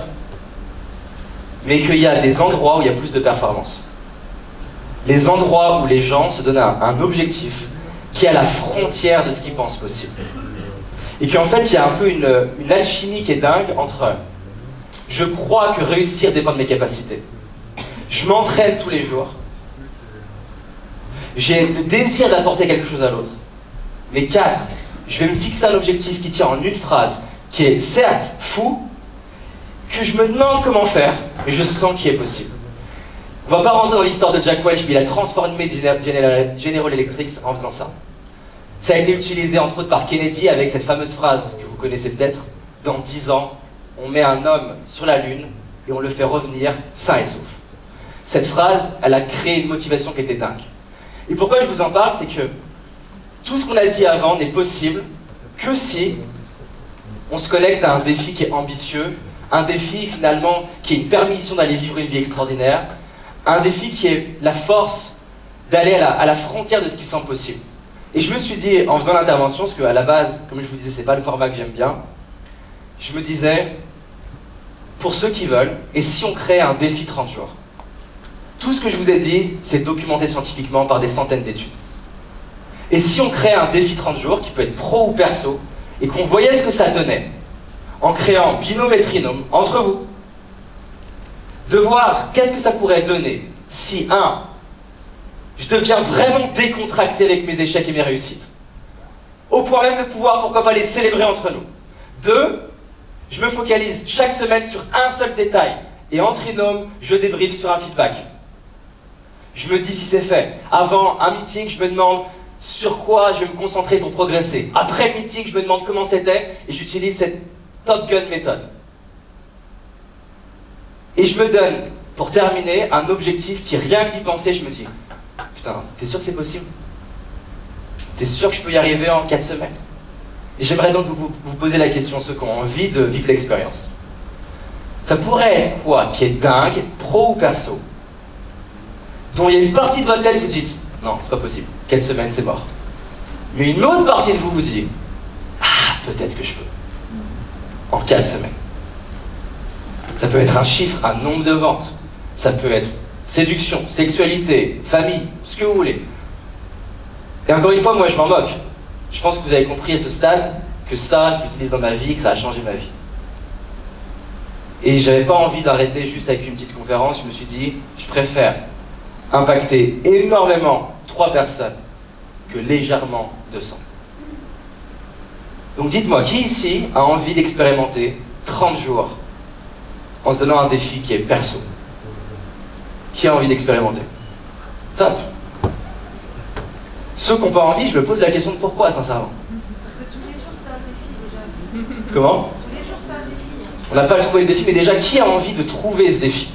mais qu'il y a des endroits où il y a plus de performance. Les endroits où les gens se donnent un objectif qui est à la frontière de ce qu'ils pensent possible. Et qu'en fait, il y a un peu une alchimie qui est dingue entre je crois que réussir dépend de mes capacités. Je m'entraîne tous les jours. J'ai le désir d'apporter quelque chose à l'autre. Mais 4, je vais me fixer un objectif qui tient en une phrase, qui est certes fou, que je me demande comment faire, mais je sens qu'il est possible. On ne va pas rentrer dans l'histoire de Jack Welch, mais il a transformé General Electric en faisant ça. Ça a été utilisé entre autres par Kennedy avec cette fameuse phrase que vous connaissez peut-être, dans 10 ans, on met un homme sur la Lune et on le fait revenir sain et sauf. Cette phrase, elle a créé une motivation qui était dingue. Et pourquoi je vous en parle, c'est que tout ce qu'on a dit avant n'est possible que si on se connecte à un défi qui est ambitieux, un défi finalement qui est une permission d'aller vivre une vie extraordinaire, un défi qui est la force d'aller à la frontière de ce qui semble possible. Et je me suis dit, en faisant l'intervention, parce qu'à la base, comme je vous disais, c'est pas le format que j'aime bien, je me disais, pour ceux qui veulent, et si on crée un défi 30 jours? Tout ce que je vous ai dit, c'est documenté scientifiquement par des centaines d'études. Et si on crée un défi 30 jours, qui peut être pro ou perso, et qu'on voyait ce que ça donnait, en créant binôme et trinôme entre vous, de voir qu'est-ce que ça pourrait donner si, 1, je deviens vraiment décontracté avec mes échecs et mes réussites, au point même de pouvoir, pourquoi pas, les célébrer entre nous. 2, je me focalise chaque semaine sur un seul détail, et en trinôme, je débriefe sur un feedback. Je me dis si c'est fait. Avant un meeting, je me demande sur quoi je vais me concentrer pour progresser. Après le meeting, je me demande comment c'était, et j'utilise cette Top Gun méthode. Et je me donne, pour terminer, un objectif qui, rien que d'y penser, je me dis putain, t'es sûr que c'est possible? T'es sûr que je peux y arriver en 4 semaines? Et j'aimerais donc vous poser la question, ceux qui ont envie de vivre l'expérience. Ça pourrait être quoi qui est dingue, pro ou perso, dont il y a une partie de votre tête, vous dites, non, c'est pas possible, quelle semaine, c'est mort. Mais une autre partie de vous vous dit, ah, peut-être que je peux. En 4 semaines. Ça peut être un chiffre, un nombre de ventes. Ça peut être séduction, sexualité, famille, ce que vous voulez. Et encore une fois, moi je m'en moque. Je pense que vous avez compris à ce stade que ça, je l'utilise dans ma vie, que ça a changé ma vie. Et j'avais pas envie d'arrêter juste avec une petite conférence. Je me suis dit, je préfère impacter énormément 3 personnes que légèrement 200. Donc dites-moi, qui ici a envie d'expérimenter 30 jours en se donnant un défi qui est perso? Qui a envie d'expérimenter? Top. Ceux qui n'ont pas envie, je me pose la question de pourquoi, sincèrement. Parce que tous les jours, c'est un défi déjà. Comment? Tous les jours, c'est un défi. On n'a pas trouvé le défi, mais déjà, qui a envie de trouver ce défi?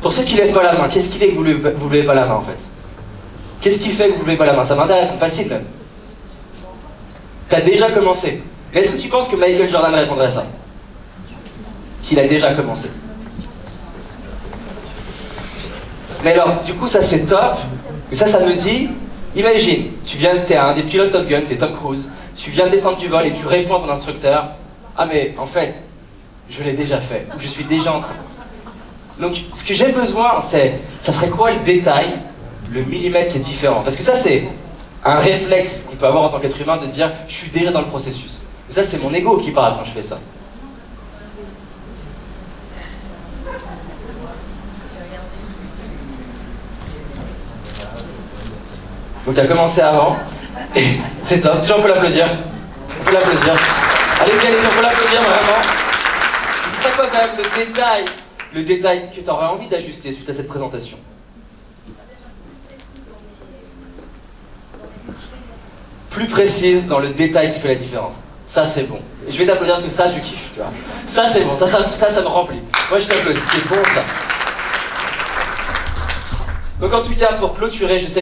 Pour ceux qui ne lèvent pas la main, qu'est-ce qui fait que vous ne levez pas la main, en fait? Qu'est-ce qui fait que vous ne levez pas la main? Ça m'intéresse, c'est facile, même. Tu as déjà commencé. Mais est-ce que tu penses que Michael Jordan répondrait à ça? Qu'il a déjà commencé. Mais alors, du coup, ça c'est top. Et ça me dit, imagine, t'es un des pilotes Top Gun, t'es Tom Cruise, tu viens de descendre du vol et tu réponds à ton instructeur, ah mais en fait, je l'ai déjà fait, ou je suis déjà en train. Donc, ce que j'ai besoin, ça serait quoi le détail, le millimètre qui est différent? Parce que ça c'est un réflexe qu'on peut avoir en tant qu'être humain de dire, je suis déjà dans le processus. Et ça c'est mon ego qui parle quand je fais ça. Donc tu as commencé avant, et c'est top. Déjà on peut l'applaudir. On peut l'applaudir. Allez, on peut l'applaudir vraiment. C'est ça quoi quand même le détail que tu aurais envie d'ajuster suite à cette présentation? Plus précise dans le détail qui fait la différence. Ça c'est bon. Et je vais t'applaudir parce que ça je kiffe, tu vois. Ça c'est bon, ça me remplit. Moi je t'applaudis, c'est bon ça. Donc en tout cas pour clôturer, je sais